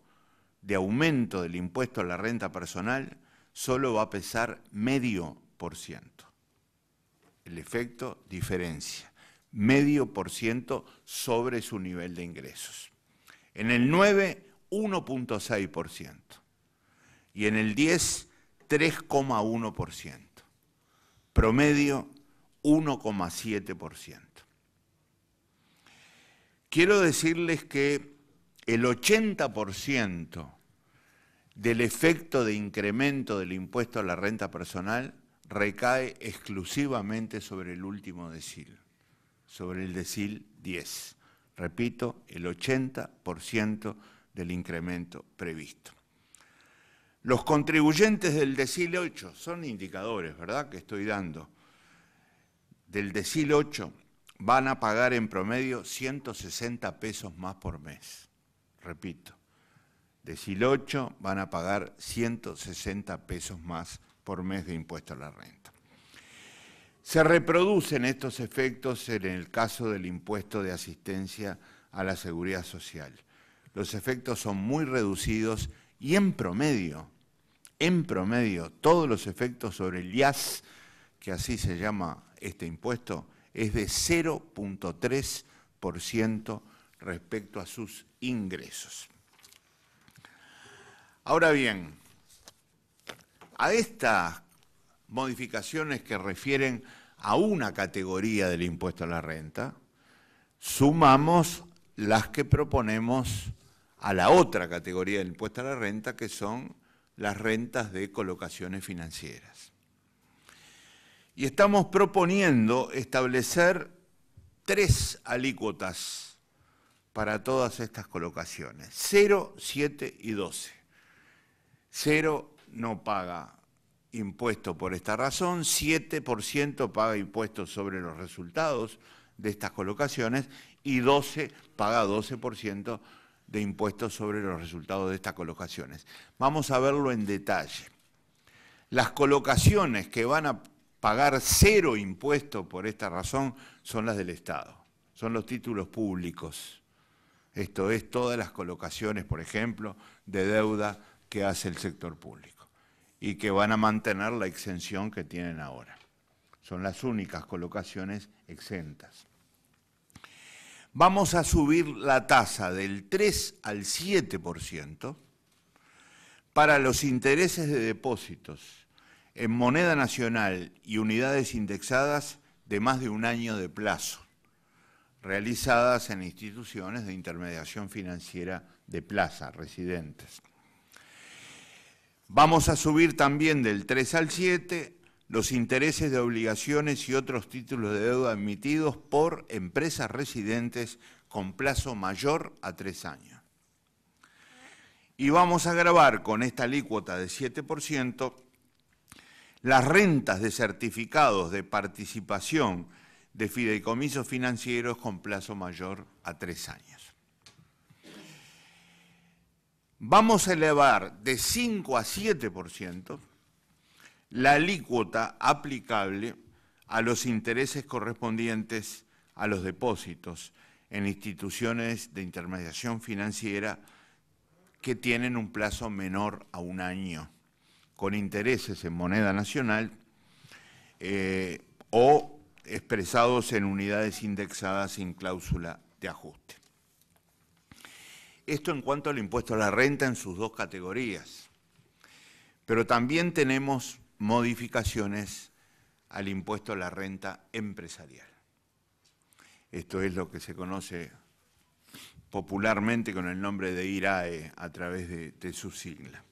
de aumento del impuesto a la renta personal solo va a pesar 0,5%. El efecto diferencia, 0,5% sobre su nivel de ingresos. En el 9, 1,6%. Y en el 10, 3,1%. Promedio, 1,7%. Quiero decirles que el 80% del efecto de incremento del impuesto a la renta personal recae exclusivamente sobre el último decil, sobre el decil 10. Repito, el 80% del incremento previsto. Los contribuyentes del decil 8, son indicadores, ¿verdad?, que estoy dando. Del decil 8 van a pagar en promedio 160 pesos más por mes. Repito, decil 8 van a pagar 160 pesos más por mes de impuesto a la renta. Se reproducen estos efectos en el caso del impuesto de asistencia a la seguridad social. Los efectos son muy reducidos y en promedio, todos los efectos sobre el IAS, que así se llama este impuesto, es de 0,3% respecto a sus ingresos. Ahora bien, a estas modificaciones que refieren a una categoría del impuesto a la renta, sumamos las que proponemos a la otra categoría del impuesto a la renta, que son las rentas de colocaciones financieras. Y estamos proponiendo establecer 3 alícuotas para todas estas colocaciones, 0, 7 y 12. 0 no paga impuesto por esta razón, 7% paga impuestos sobre los resultados de estas colocaciones y 12 paga 12% de impuestos sobre los resultados de estas colocaciones. Vamos a verlo en detalle. Las colocaciones que van a pagar 0 impuestos por esta razón son las del Estado, son los títulos públicos. Esto es todas las colocaciones, por ejemplo, de deuda que hace el sector público y que van a mantener la exención que tienen ahora. Son las únicas colocaciones exentas. Vamos a subir la tasa del 3 al 7% para los intereses de depósitos en moneda nacional y unidades indexadas de más de un año de plazo, realizadas en instituciones de intermediación financiera de plaza, residentes. Vamos a subir también del 3 al 7 los intereses de obligaciones y otros títulos de deuda emitidos por empresas residentes con plazo mayor a 3 años. Y vamos a gravar con esta alícuota de 7% las rentas de certificados de participación de fideicomisos financieros con plazo mayor a 3 años. Vamos a elevar de 5 a 7% la alícuota aplicable a los intereses correspondientes a los depósitos en instituciones de intermediación financiera que tienen un plazo menor a un año, con intereses en moneda nacional o expresados en unidades indexadas sin cláusula de ajuste. Esto en cuanto al impuesto a la renta en sus 2 categorías. Pero también tenemos modificaciones al impuesto a la renta empresarial. Esto es lo que se conoce popularmente con el nombre de IRAE a través de su sigla.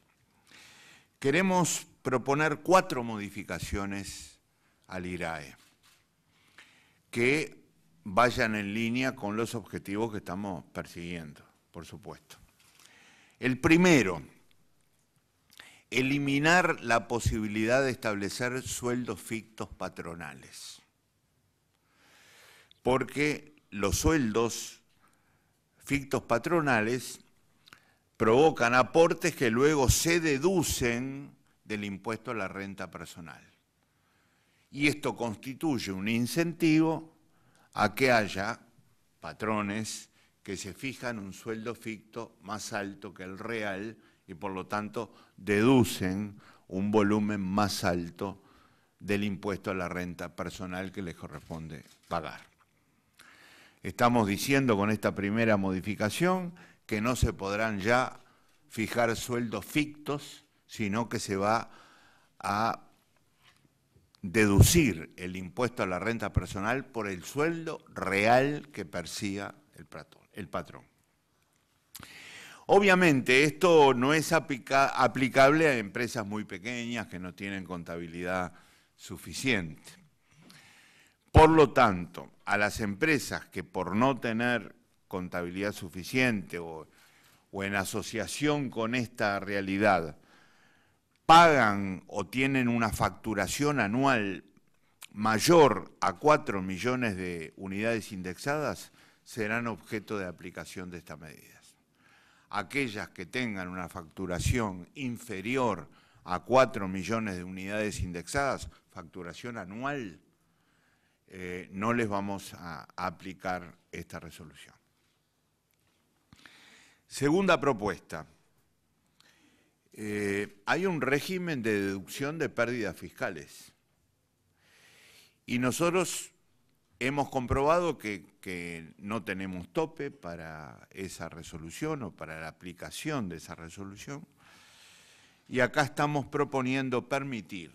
Queremos proponer 4 modificaciones al IRAE que vayan en línea con los objetivos que estamos persiguiendo, por supuesto. El primero, eliminar la posibilidad de establecer sueldos fictos patronales, porque los sueldos fictos patronales provocan aportes que luego se deducen del impuesto a la renta personal. Y esto constituye un incentivo a que haya patrones que se fijan un sueldo ficto más alto que el real y por lo tanto deducen un volumen más alto del impuesto a la renta personal que les corresponde pagar. Estamos diciendo con esta primera modificación que no se podrán ya fijar sueldos fictos, sino que se va a deducir el impuesto a la renta personal por el sueldo real que perciba el patrón. Obviamente esto no es aplicable a empresas muy pequeñas que no tienen contabilidad suficiente. Por lo tanto, a las empresas que por no tener contabilidad suficiente o en asociación con esta realidad, pagan o tienen una facturación anual mayor a 4 millones de unidades indexadas, serán objeto de aplicación de estas medidas. Aquellas que tengan una facturación inferior a 4 millones de unidades indexadas, facturación anual, no les vamos a aplicar esta resolución. Segunda propuesta. Hay un régimen de deducción de pérdidas fiscales. Y nosotros hemos comprobado que no tenemos tope para esa resolución o para la aplicación de esa resolución. Y acá estamos proponiendo permitir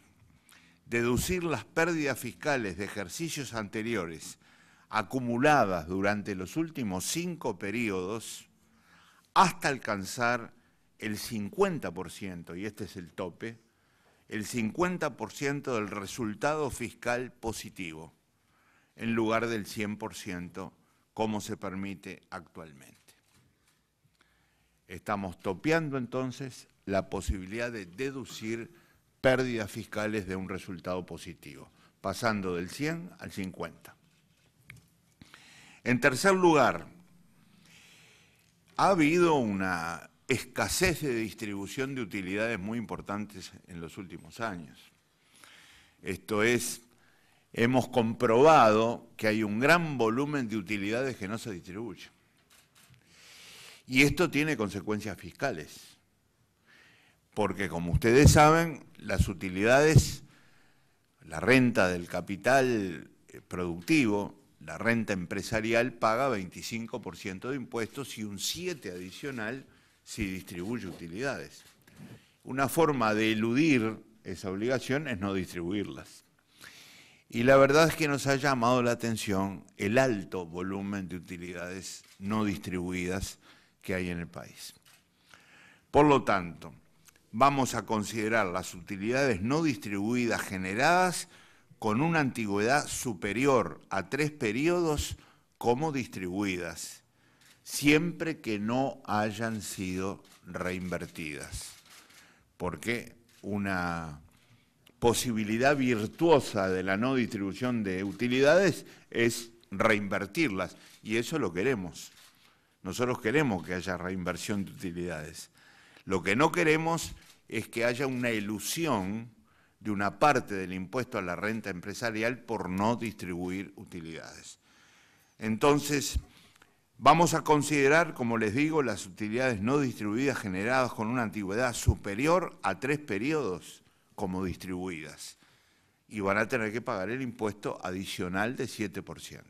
deducir las pérdidas fiscales de ejercicios anteriores acumuladas durante los últimos 5 periodos hasta alcanzar el 50%, y este es el tope, el 50% del resultado fiscal positivo, en lugar del 100%, como se permite actualmente. Estamos topeando entonces la posibilidad de deducir pérdidas fiscales de un resultado positivo, pasando del 100 al 50. En tercer lugar, ha habido una escasez de distribución de utilidades muy importantes en los últimos años. Esto es, hemos comprobado que hay un gran volumen de utilidades que no se distribuyen. Y esto tiene consecuencias fiscales, porque como ustedes saben, las utilidades, la renta del capital productivo, la renta empresarial paga 25% de impuestos y un 7% adicional si distribuye utilidades. Una forma de eludir esa obligación es no distribuirlas. Y la verdad es que nos ha llamado la atención el alto volumen de utilidades no distribuidas que hay en el país. Por lo tanto, vamos a considerar las utilidades no distribuidas generadas con una antigüedad superior a 3 periodos como distribuidas, siempre que no hayan sido reinvertidas, porque una posibilidad virtuosa de la no distribución de utilidades es reinvertirlas, y eso lo queremos. Nosotros queremos que haya reinversión de utilidades. Lo que no queremos es que haya una elusión de una parte del impuesto a la renta empresarial por no distribuir utilidades. Entonces, vamos a considerar, como les digo, las utilidades no distribuidas generadas con una antigüedad superior a 3 periodos como distribuidas, y van a tener que pagar el impuesto adicional de 7%,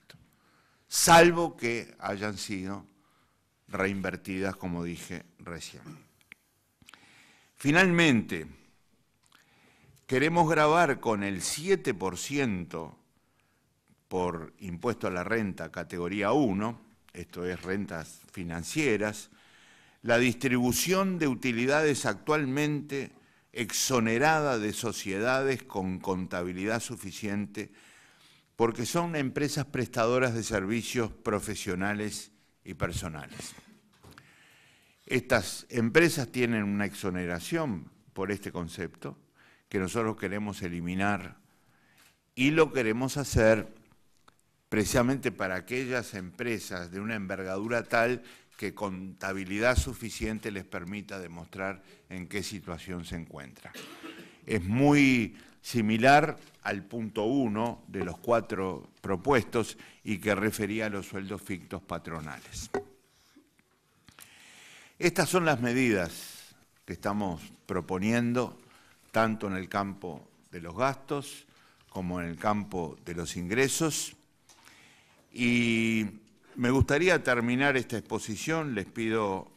salvo que hayan sido reinvertidas, como dije recién. Finalmente, queremos gravar con el 7% por impuesto a la renta categoría 1, esto es rentas financieras, la distribución de utilidades actualmente exonerada de sociedades con contabilidad suficiente, porque son empresas prestadoras de servicios profesionales y personales. Estas empresas tienen una exoneración por este concepto que nosotros queremos eliminar, y lo queremos hacer precisamente para aquellas empresas de una envergadura tal que contabilidad suficiente les permita demostrar en qué situación se encuentra. Es muy similar al punto 1 de los 4 propuestos y que refería a los sueldos fictos patronales. Estas son las medidas que estamos proponiendo, tanto en el campo de los gastos como en el campo de los ingresos. Y me gustaría terminar esta exposición, les pido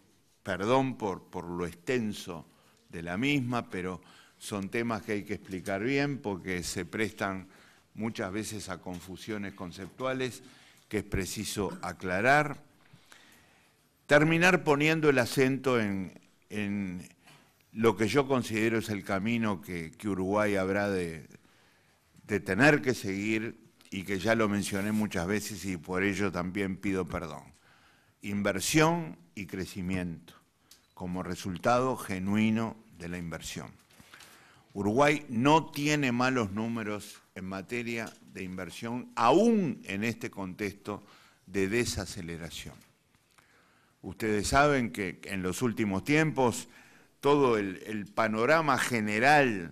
perdón por lo extenso de la misma, pero son temas que hay que explicar bien porque se prestan muchas veces a confusiones conceptuales que es preciso aclarar. Terminar poniendo el acento en lo que yo considero es el camino que Uruguay habrá de tener que seguir, y que ya lo mencioné muchas veces y por ello también pido perdón. inversión y crecimiento como resultado genuino de la inversión. Uruguay no tiene malos números en materia de inversión, aún en este contexto de desaceleración. Ustedes saben que en los últimos tiempos todo el panorama general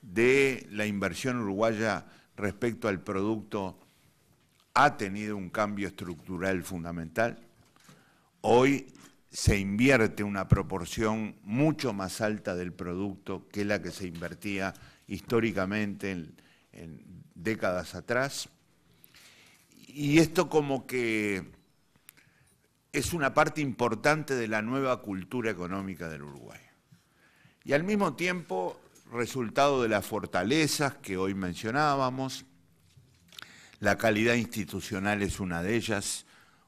de la inversión uruguaya respecto al producto ha tenido un cambio estructural fundamental. Hoy se invierte una proporción mucho más alta del producto que la que se invertía históricamente en décadas atrás. Y esto como que es una parte importante de la nueva cultura económica del Uruguay. Y al mismo tiempo, resultado de las fortalezas que hoy mencionábamos, la calidad institucional es una de ellas.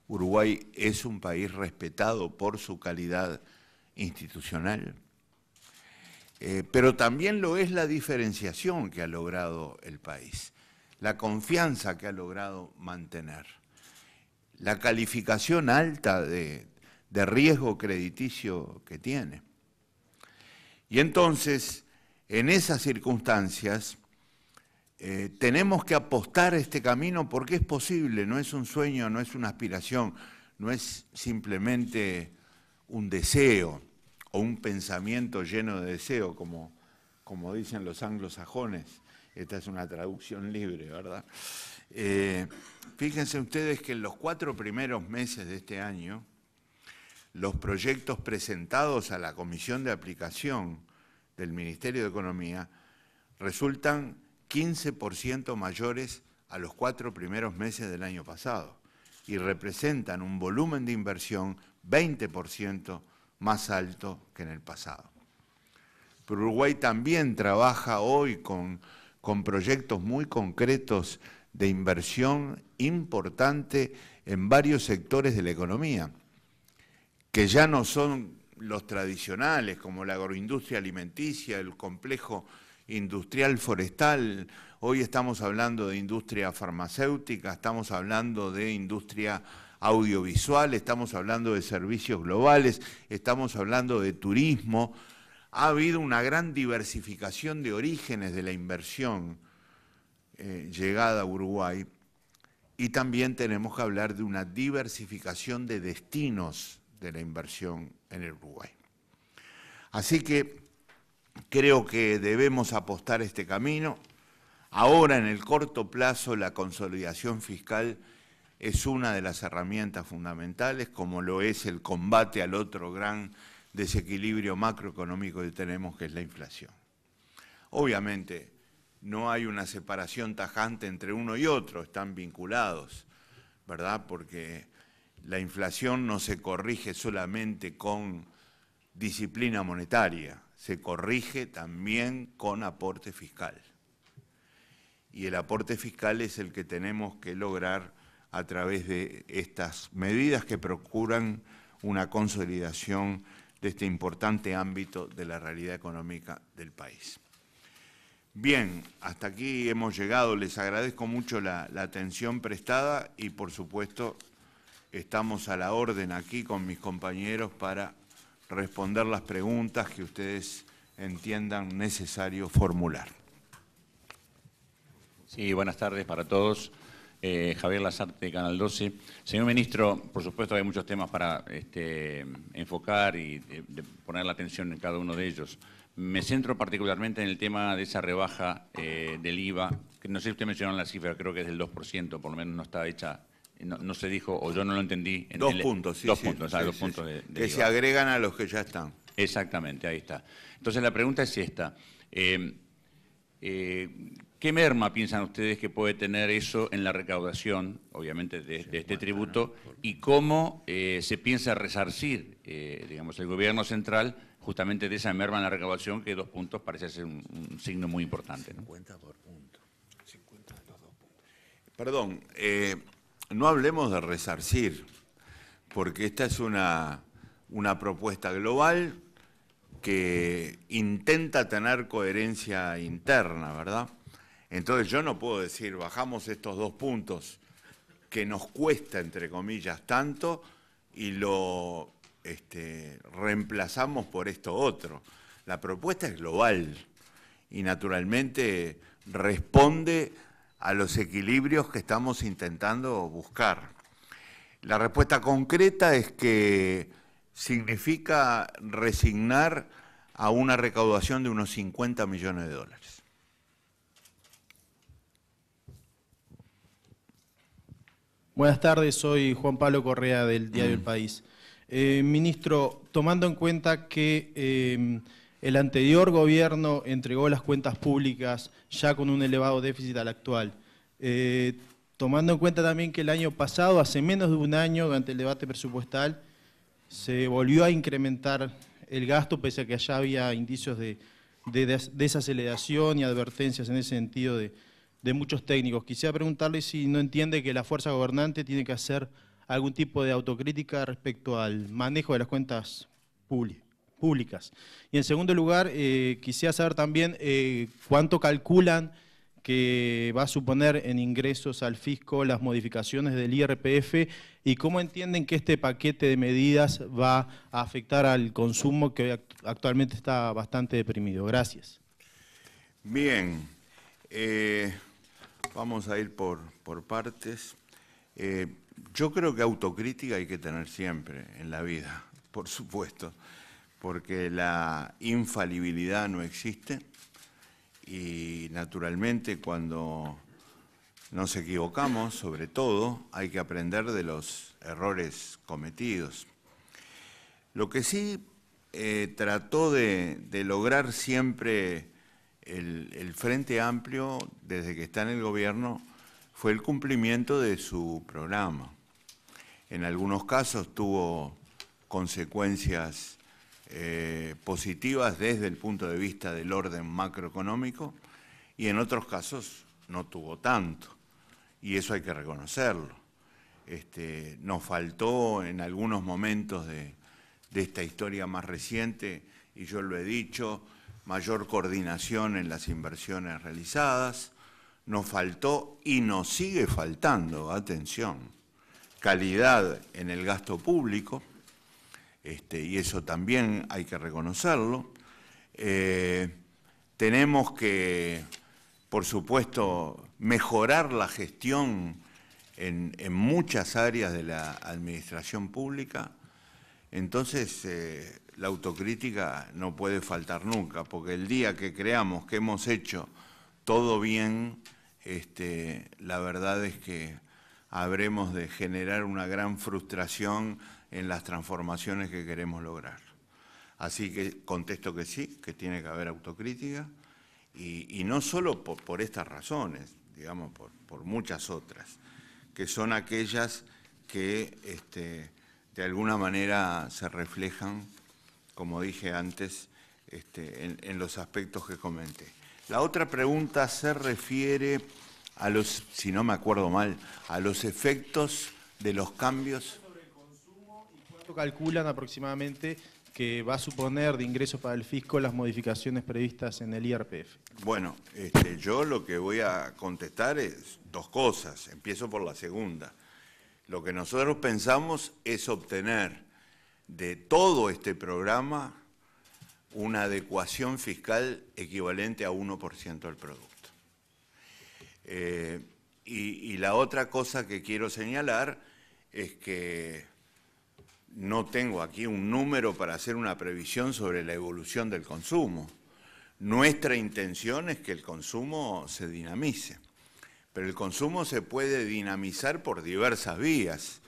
Uruguay es un país respetado por su calidad institucional, pero también lo es la diferenciación que ha logrado el país, la confianza que ha logrado mantener, la calificación alta de riesgo crediticio que tiene. Y entonces, en esas circunstancias, tenemos que apostar a este camino porque es posible, no es un sueño, no es una aspiración, no es simplemente un deseo o un pensamiento lleno de deseo, como dicen los anglosajones. Esta es una traducción libre, ¿verdad? Fíjense ustedes que en los 4 primeros meses de este año, los proyectos presentados a la Comisión de Aplicación del Ministerio de Economía resultan 15% mayores a los 4 primeros meses del año pasado y representan un volumen de inversión 20% más alto que en el pasado. Pero Uruguay también trabaja hoy con proyectos muy concretos de inversión importante en varios sectores de la economía, que ya no son los tradicionales, como la agroindustria alimenticia, el complejo industrial forestal. Hoy estamos hablando de industria farmacéutica, estamos hablando de industria audiovisual, estamos hablando de servicios globales, estamos hablando de turismo. Ha habido una gran diversificación de orígenes de la inversión llegada a Uruguay, y también tenemos que hablar de una diversificación de destinos de la inversión en el Uruguay. Así que creo que debemos apostar este camino. Ahora, en el corto plazo, la consolidación fiscal es una de las herramientas fundamentales, como lo es el combate al otro gran desequilibrio macroeconómico que tenemos, que es la inflación. Obviamente, no hay una separación tajante entre uno y otro, están vinculados, ¿verdad? Porque la inflación no se corrige solamente con disciplina monetaria, se corrige también con aporte fiscal. Y el aporte fiscal es el que tenemos que lograr a través de estas medidas que procuran una consolidación de este importante ámbito de la realidad económica del país. Bien, hasta aquí hemos llegado. Les agradezco mucho la atención prestada y, por supuesto, estamos a la orden aquí con mis compañeros para responder las preguntas que ustedes entiendan necesario formular.
Sí, buenas tardes para todos. Javier Lazarte, Canal 12. Señor Ministro, por supuesto hay muchos temas para enfocar y poner la atención en cada uno de ellos. Me centro particularmente en el tema de esa rebaja del IVA, que no sé si usted mencionó la cifra, creo que es del 2%, por lo menos no está hecha, no se dijo, o yo no lo entendí. En
2 puntos, sí.
2 puntos, sí, 2 puntos de
que
IVA.
se agregan a los que ya están.
Exactamente, ahí está. Entonces la pregunta es esta. ¿Qué merma piensan ustedes que puede tener eso en la recaudación, obviamente, de este tributo? ¿Y cómo se piensa resarcir, digamos, el gobierno central justamente de esa merma en la recaudación, que 2 puntos parece ser un signo muy importante, ¿no?
50 por punto. 50 de los 2 puntos. Perdón, no hablemos de resarcir, porque esta es una propuesta global que intenta tener coherencia interna, ¿verdad? Entonces yo no puedo decir, bajamos estos 2 puntos que nos cuesta, entre comillas, tanto, y lo reemplazamos por esto otro. La propuesta es global y naturalmente responde a los equilibrios que estamos intentando buscar. La respuesta concreta es que significa resignar a una recaudación de unos 50 millones de dólares.
Buenas tardes, soy Juan Pablo Correa del diario El País. Ministro, tomando en cuenta que el anterior gobierno entregó las cuentas públicas ya con un elevado déficit al actual, tomando en cuenta también que el año pasado, hace menos de un año, durante el debate presupuestal, se volvió a incrementar el gasto, pese a que allá había indicios de desaceleración y advertencias en ese sentido de muchos técnicos. Quisiera preguntarle si no entiende que la fuerza gobernante tiene que hacer algún tipo de autocrítica respecto al manejo de las cuentas públicas. Y en segundo lugar, quisiera saber también cuánto calculan que va a suponer en ingresos al fisco las modificaciones del IRPF y cómo entienden que este paquete de medidas va a afectar al consumo que actualmente está bastante deprimido. Gracias.
Bien, vamos a ir por partes. Yo creo que autocrítica hay que tener siempre en la vida, por supuesto, porque la infalibilidad no existe y naturalmente cuando nos equivocamos, sobre todo, hay que aprender de los errores cometidos. Lo que sí trató de lograr siempre el Frente Amplio, desde que está en el gobierno, fue el cumplimiento de su programa. En algunos casos tuvo consecuencias positivas desde el punto de vista del orden macroeconómico y en otros casos no tuvo tanto, y eso hay que reconocerlo. Nos faltó en algunos momentos de esta historia más reciente, y yo lo he dicho, mayor coordinación en las inversiones realizadas, nos faltó y nos sigue faltando, atención, calidad en el gasto público, y eso también hay que reconocerlo. Tenemos que, por supuesto, mejorar la gestión en muchas áreas de la administración pública. Entonces, la autocrítica no puede faltar nunca, porque el día que creamos que hemos hecho todo bien, la verdad es que habremos de generar una gran frustración en las transformaciones que queremos lograr. Así que contesto que sí, que tiene que haber autocrítica, y no solo por estas razones, digamos, por muchas otras, que son aquellas que de alguna manera se reflejan, como dije antes, en los aspectos que comenté. La otra pregunta se refiere a los, si no me acuerdo mal, a los efectos de los cambios.
¿Cuánto calculan aproximadamente que va a suponer de ingresos para el fisco las modificaciones previstas en el IRPF?
Bueno, yo lo que voy a contestar es dos cosas. Empiezo por la segunda. Lo que nosotros pensamos es obtener de todo este programa una adecuación fiscal equivalente a 1% del producto. Y la otra cosa que quiero señalar es que no tengo aquí un número para hacer una previsión sobre la evolución del consumo. Nuestra intención es que el consumo se dinamice, pero el consumo se puede dinamizar por diversas vías,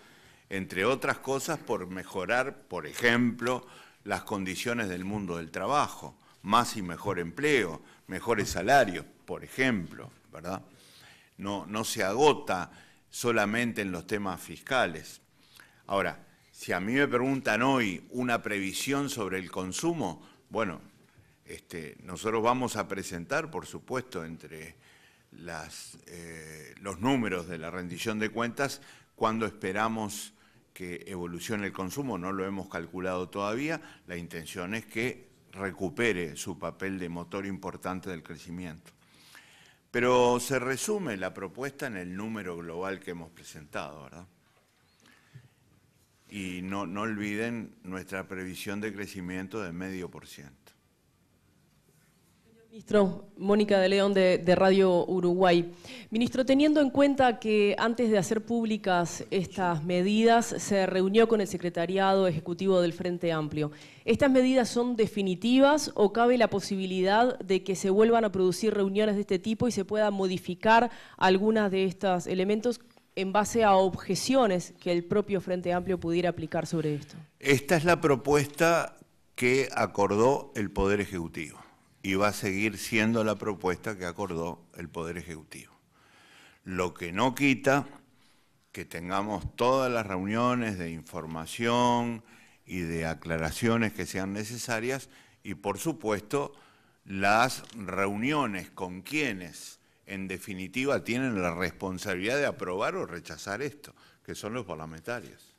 entre otras cosas por mejorar, por ejemplo, las condiciones del mundo del trabajo, más y mejor empleo, mejores salarios, por ejemplo, ¿verdad? No se agota solamente en los temas fiscales. Ahora, si a mí me preguntan hoy una previsión sobre el consumo, bueno, nosotros vamos a presentar, por supuesto, entre los números de la rendición de cuentas, cuando esperamos que evolucione el consumo. No lo hemos calculado todavía. La intención es que recupere su papel de motor importante del crecimiento. Pero se resume la propuesta en el número global que hemos presentado, ¿verdad? Y no olviden nuestra previsión de crecimiento de 0,5%.
Ministro, Mónica de León de Radio Uruguay. Ministro, teniendo en cuenta que antes de hacer públicas estas medidas se reunió con el Secretariado Ejecutivo del Frente Amplio, ¿estas medidas son definitivas o cabe la posibilidad de que se vuelvan a producir reuniones de este tipo y se puedan modificar algunas de estos elementos en base a objeciones que el propio Frente Amplio pudiera aplicar sobre esto?
Esta es la propuesta que acordó el Poder Ejecutivo y va a seguir siendo la propuesta que acordó el Poder Ejecutivo. Lo que no quita que tengamos todas las reuniones de información y de aclaraciones que sean necesarias y, por supuesto, las reuniones con quienes, en definitiva, tienen la responsabilidad de aprobar o rechazar esto, que son los parlamentarios.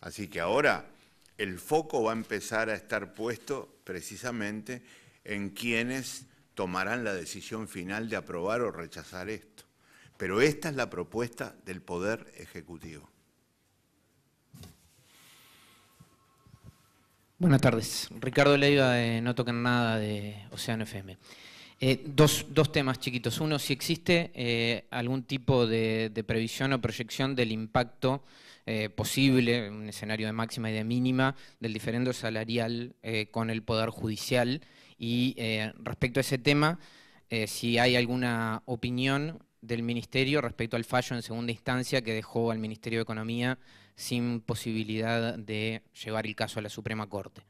Así que ahora el foco va a empezar a estar puesto precisamente en quienes tomarán la decisión final de aprobar o rechazar esto. Pero esta es la propuesta del Poder Ejecutivo.
Buenas tardes. Ricardo Leiva de No Toquen Nada de Océano FM. Dos temas chiquitos. Uno, si existe algún tipo de previsión o proyección del impacto posible, un escenario de máxima y de mínima, del diferendo salarial con el Poder Judicial. Y respecto a ese tema, si hay alguna opinión del Ministerio respecto al fallo en segunda instancia que dejó al Ministerio de Economía sin posibilidad de llevar el caso a la Suprema Corte.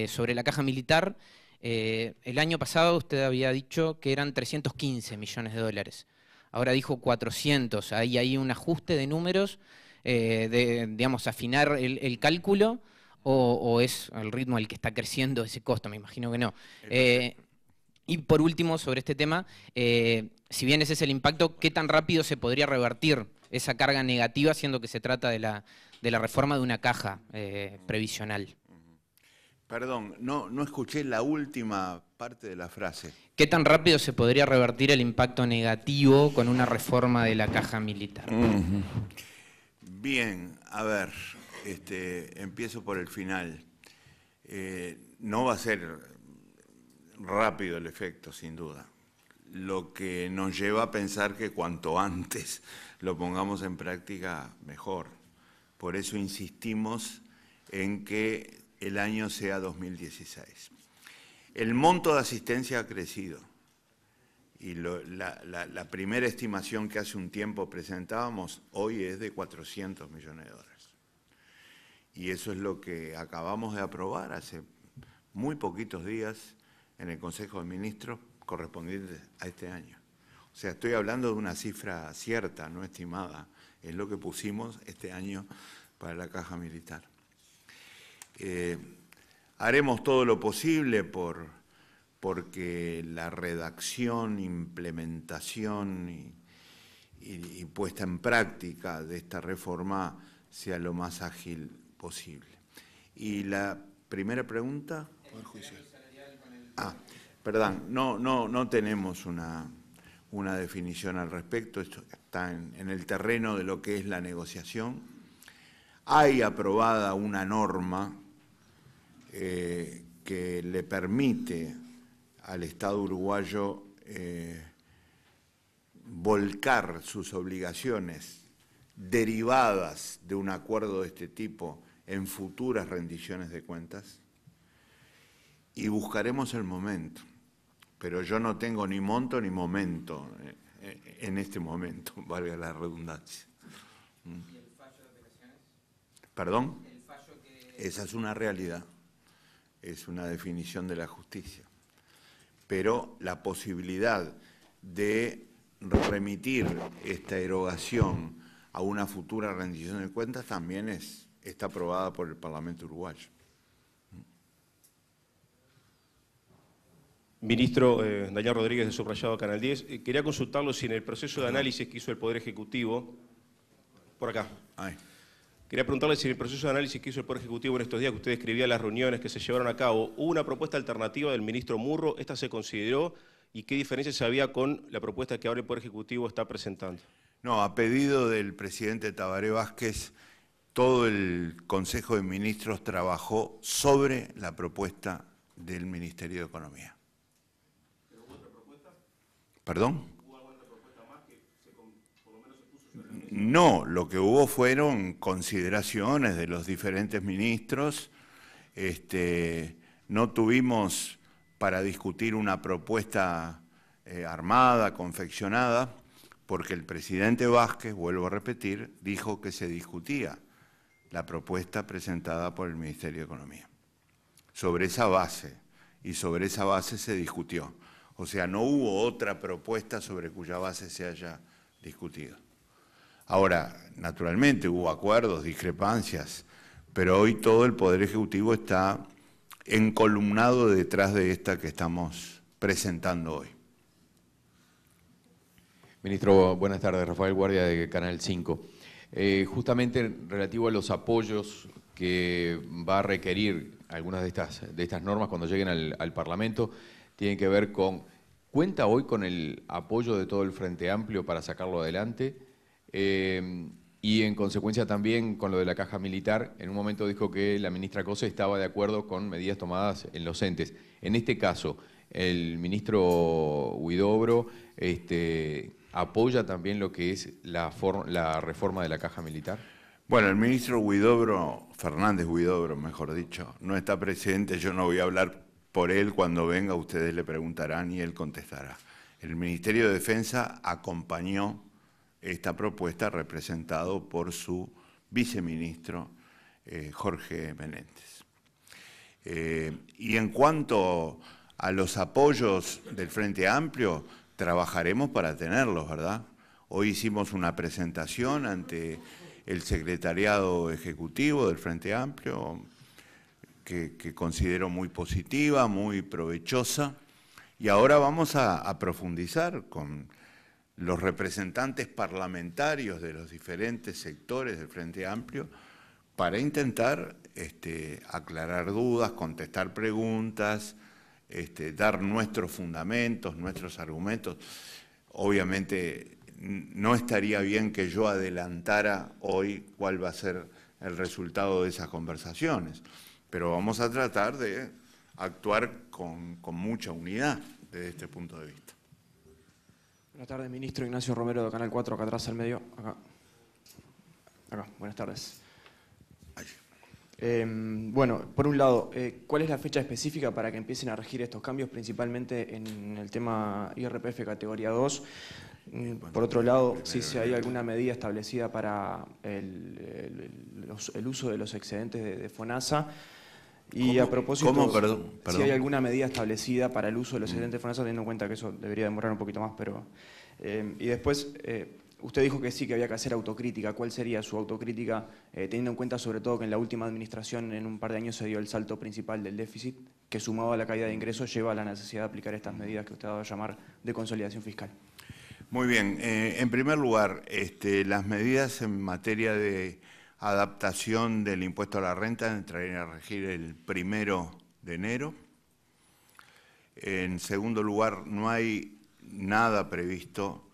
Sobre la caja militar, el año pasado usted había dicho que eran 315 millones de dólares. Ahora dijo 400. Hay un ajuste de números, digamos, afinar el cálculo, o es el ritmo al que está creciendo ese costo. Me imagino que no. Y por último, sobre este tema, si bien ese es el impacto, ¿qué tan rápido se podría revertir esa carga negativa, siendo que se trata de la reforma de una caja previsional?
Perdón, no escuché la última parte de la frase.
¿Qué tan rápido se podría revertir el impacto negativo con una reforma de la caja militar?
Bien, a ver, empiezo por el final. No va a ser rápido el efecto, sin duda. Lo que nos lleva a pensar que cuanto antes lo pongamos en práctica, mejor. Por eso insistimos en que el año sea 2016. El monto de asistencia ha crecido y la primera estimación que hace un tiempo presentábamos hoy es de 400 millones de dólares. Y eso es lo que acabamos de aprobar hace muy poquitos días en el Consejo de Ministros correspondiente a este año. O sea, estoy hablando de una cifra cierta, no estimada. Es lo que pusimos este año para la caja militar. Haremos todo lo posible porque la redacción, implementación y puesta en práctica de esta reforma sea lo más ágil posible. Y la primera pregunta. Perdón, no tenemos una definición al respecto. Esto está en el terreno de lo que es la negociación. Hay aprobada una norma que le permite al Estado uruguayo volcar sus obligaciones derivadas de un acuerdo de este tipo en futuras rendiciones de cuentas, y buscaremos el momento, pero yo no tengo ni monto ni momento en este momento, valga la redundancia.
¿Y el fallo de apelaciones?
¿Perdón? Esa es una realidad, es una definición de la justicia, pero la posibilidad de remitir esta erogación a una futura rendición de cuentas también está aprobada por el Parlamento uruguayo.
Ministro Daniel Rodríguez de Subrayado Canal 10, quería consultarlo si en el proceso de análisis que hizo el Poder Ejecutivo, por acá, quería preguntarle si en el proceso de análisis que hizo el Poder Ejecutivo en estos días que usted describía las reuniones que se llevaron a cabo, hubo una propuesta alternativa del ministro Murro, ¿esta se consideró y qué diferencias había con la propuesta que ahora el Poder Ejecutivo está presentando?
No, a pedido del presidente Tabaré Vázquez, todo el Consejo de Ministros trabajó sobre la propuesta del Ministerio de Economía.
¿Pero hubo otra propuesta?
¿Perdón?
¿Hubo alguna otra propuesta más que por lo menos se puso sobre la mesa?
No, lo que hubo fueron consideraciones de los diferentes ministros. No tuvimos para discutir una propuesta armada, confeccionada, porque el presidente Vázquez, vuelvo a repetir, dijo que se discutía la propuesta presentada por el Ministerio de Economía. Sobre esa base, y sobre esa base se discutió. O sea, no hubo otra propuesta sobre cuya base se haya discutido. Ahora, naturalmente hubo acuerdos, discrepancias, pero hoy todo el Poder Ejecutivo está encolumnado detrás de esta que estamos presentando hoy.
Ministro, buenas tardes. Rafael Guardia de Canal 5. Justamente relativo a los apoyos que va a requerir algunas de estas normas cuando lleguen al Parlamento, tienen que ver con, ¿cuenta hoy con el apoyo de todo el Frente Amplio para sacarlo adelante? Y en consecuencia también con lo de la caja militar, en un momento dijo que la ministra Cose estaba de acuerdo con medidas tomadas en los entes. En este caso, el ministro Huidobro apoya también lo que es la reforma de la caja militar.
Bueno, el ministro Huidobro, Fernández Huidobro, mejor dicho, no está presente. Yo no voy a hablar por él. Cuando venga ustedes le preguntarán y él contestará. El Ministerio de Defensa acompañó esta propuesta representado por su viceministro Jorge Menéndez. Y en cuanto a los apoyos del Frente Amplio, trabajaremos para tenerlos, ¿verdad? Hoy hicimos una presentación ante el secretariado ejecutivo del Frente Amplio que considero muy positiva, muy provechosa, y ahora vamos a profundizar con los representantes parlamentarios de los diferentes sectores del Frente Amplio para intentar aclarar dudas, contestar preguntas, dar nuestros fundamentos, nuestros argumentos. Obviamente no estaría bien que yo adelantara hoy cuál va a ser el resultado de esas conversaciones, pero vamos a tratar de actuar con mucha unidad desde este punto de vista.
Buenas tardes, ministro. Ignacio Romero de Canal 4, acá atrás al medio. Acá. Buenas tardes. Bueno, por un lado, ¿cuál es la fecha específica para que empiecen a regir estos cambios, principalmente en el tema IRPF categoría 2? Por otro lado, si hay alguna medida establecida para el uso de los excedentes de FONASA. Y a propósito,
Perdón.
si hay alguna medida establecida para el uso de los excedentes de FONASA, teniendo en cuenta que eso debería demorar un poquito más, pero... y después, usted dijo que sí, que había que hacer autocrítica. ¿Cuál sería su autocrítica, teniendo en cuenta sobre todo que en la última administración, en un par de años, se dio el salto principal del déficit, que sumado a la caída de ingresos lleva a la necesidad de aplicar estas medidas que usted ha dado a llamar de consolidación fiscal?
Muy bien. En primer lugar, las medidas en materia de adaptación del impuesto a la renta entrarían a regir el 1 de enero. En segundo lugar, no hay nada previsto,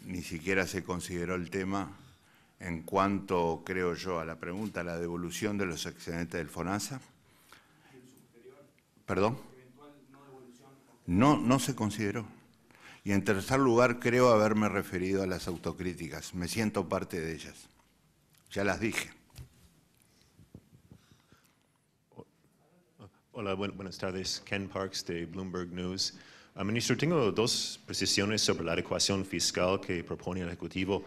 ni siquiera se consideró el tema en cuanto, creo yo, a la pregunta, a la devolución de los excedentes del FONASA. ¿Perdón? No se consideró. Y en tercer lugar, creo haberme referido a las autocríticas. Me siento parte de ellas. Ya las dije.
Hola, buenas tardes. Ken Parks de Bloomberg News. Ministro, tengo dos precisiones sobre la adecuación fiscal que propone el Ejecutivo.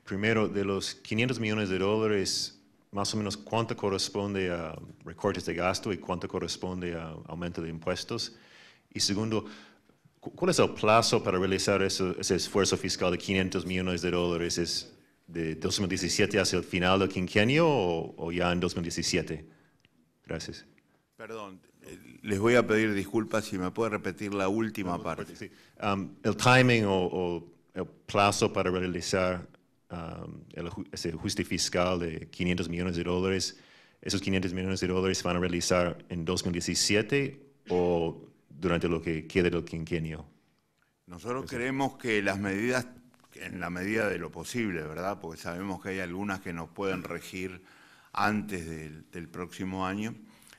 Primero, de los $500 millones, más o menos, ¿cuánto corresponde a recortes de gasto y cuánto corresponde a aumento de impuestos? Y segundo, ¿cuál es el plazo para realizar ese esfuerzo fiscal de $500 millones? ¿Es de 2017 hacia el final del quinquenio o ya en 2017? Gracias.
Perdón, les voy a pedir disculpas si me puede repetir la última parte.
Sí. El timing o el plazo para realizar ese ajuste fiscal de $500 millones, ¿esos $500 millones van a realizar en 2017 o durante lo que quede del quinquenio?
Nosotros creemos que las medidas en la medida de lo posible, ¿verdad? Porque sabemos que hay algunas que nos pueden regir antes del próximo año,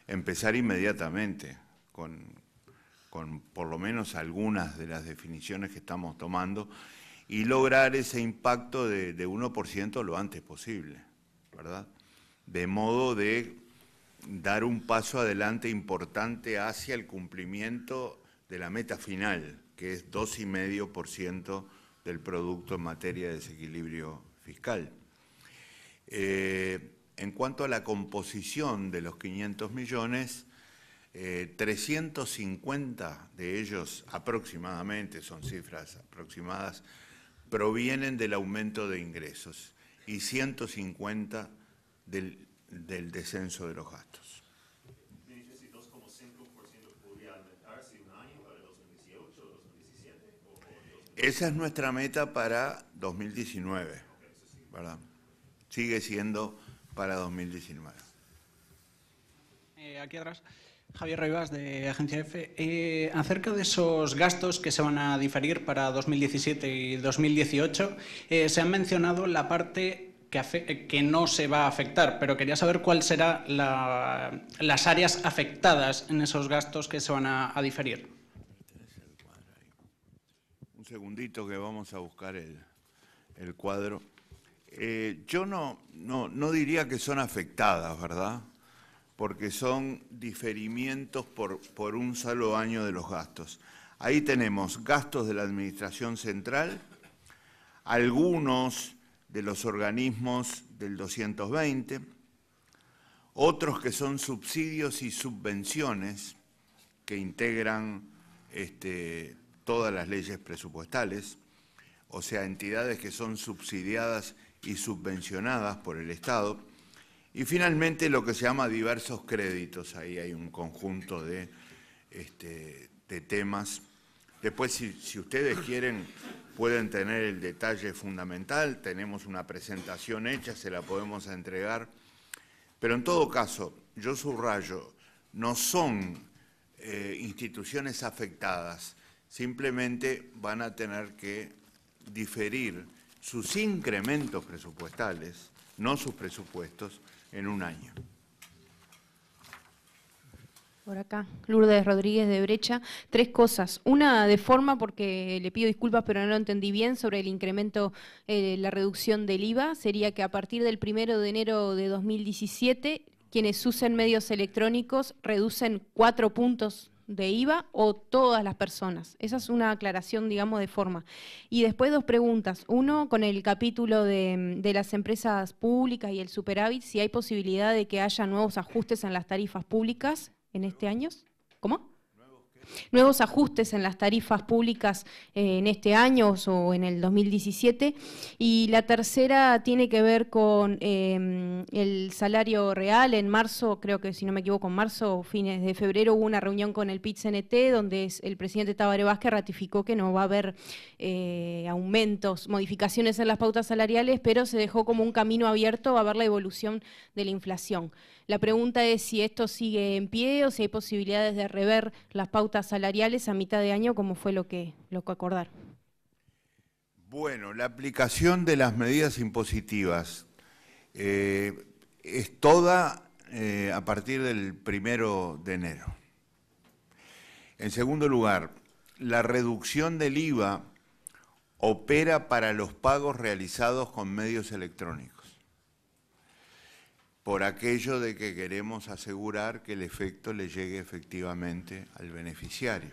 empezar inmediatamente con por lo menos algunas de las definiciones que estamos tomando y lograr ese impacto de 1% lo antes posible, ¿verdad? De modo de dar un paso adelante importante hacia el cumplimiento de la meta final, que es 2,5% del producto en materia de desequilibrio fiscal. En cuanto a la composición de los 500 millones, 350 de ellos aproximadamente, son cifras aproximadas, provienen del aumento de ingresos y 150 del descenso de los gastos. Esa es nuestra meta para 2019, ¿verdad? Sigue siendo para 2019.
Aquí atrás, Javier Rivas, de Agencia EFE. Acerca de esos gastos que se van a diferir para 2017 y 2018, se han mencionado la parte que no se va a afectar, pero quería saber cuáles serán las áreas afectadas en esos gastos que se van a diferir.
Un segundito que vamos a buscar el cuadro. Yo no diría que son afectadas, ¿verdad? Porque son diferimientos por un solo año de los gastos. Ahí tenemos gastos de la Administración Central, algunos de los organismos del 220, otros que son subsidios y subvenciones que integran todas las leyes presupuestales, o sea, entidades que son subsidiadas y subvencionadas por el Estado, y finalmente lo que se llama diversos créditos. Ahí hay un conjunto de temas. Después, si ustedes quieren, pueden tener el detalle fundamental, tenemos una presentación hecha, se la podemos entregar, pero en todo caso, yo subrayo, no son instituciones afectadas, simplemente van a tener que diferir sus incrementos presupuestales, no sus presupuestos, en un año.
Por acá, Lourdes Rodríguez de Brecha. 3 cosas. Una de forma, porque le pido disculpas, pero no lo entendí bien, sobre el incremento, la reducción del IVA. Sería que a partir del 1 de enero de 2017, quienes usen medios electrónicos reducen 4 puntos de IVA o todas las personas. Esa es una aclaración, digamos, de forma. Y después 2 preguntas. Uno, con el capítulo de las empresas públicas y el superávit, si hay posibilidad de que haya nuevos ajustes en las tarifas públicas en este año. ¿Cómo? Nuevos ajustes en las tarifas públicas en este año o en el 2017. Y la tercera tiene que ver con el salario real. En marzo, creo que si no me equivoco, en marzo o fines de febrero hubo una reunión con el PIT-CNT donde el presidente Tabaré Vázquez ratificó que no va a haber aumentos, modificaciones en las pautas salariales, pero se dejó como un camino abierto a ver la evolución de la inflación. La pregunta es si esto sigue en pie o si hay posibilidades de rever las pautas salariales a mitad de año, como fue lo que acordaron.
Bueno, la aplicación de las medidas impositivas es toda a partir del 1 de enero. En segundo lugar, la reducción del IVA opera para los pagos realizados con medios electrónicos, por aquello de que queremos asegurar que el efecto le llegue efectivamente al beneficiario.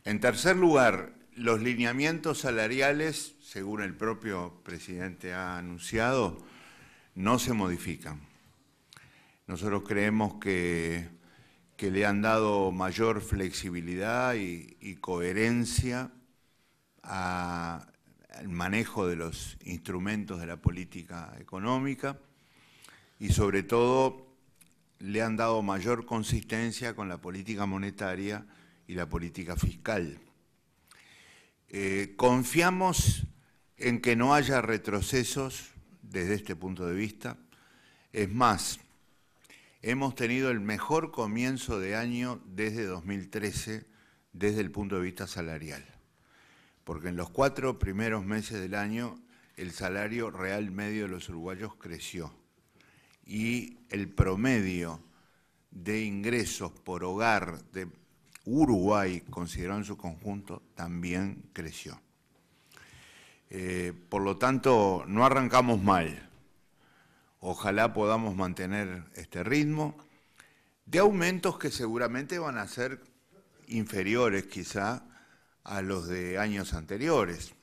En tercer lugar, los lineamientos salariales, según el propio presidente ha anunciado, no se modifican. Nosotros creemos que le han dado mayor flexibilidad y coherencia al manejo de los instrumentos de la política económica, y sobre todo le han dado mayor consistencia con la política monetaria y la política fiscal. Confiamos en que no haya retrocesos desde este punto de vista. Es más, hemos tenido el mejor comienzo de año desde 2013, desde el punto de vista salarial. porque en los 4 primeros meses del año el salario real medio de los uruguayos creció y el promedio de ingresos por hogar de Uruguay, considerado en su conjunto, también creció. Por lo tanto, no arrancamos mal. Ojalá podamos mantener este ritmo de aumentos que seguramente van a ser inferiores quizá a los de años anteriores,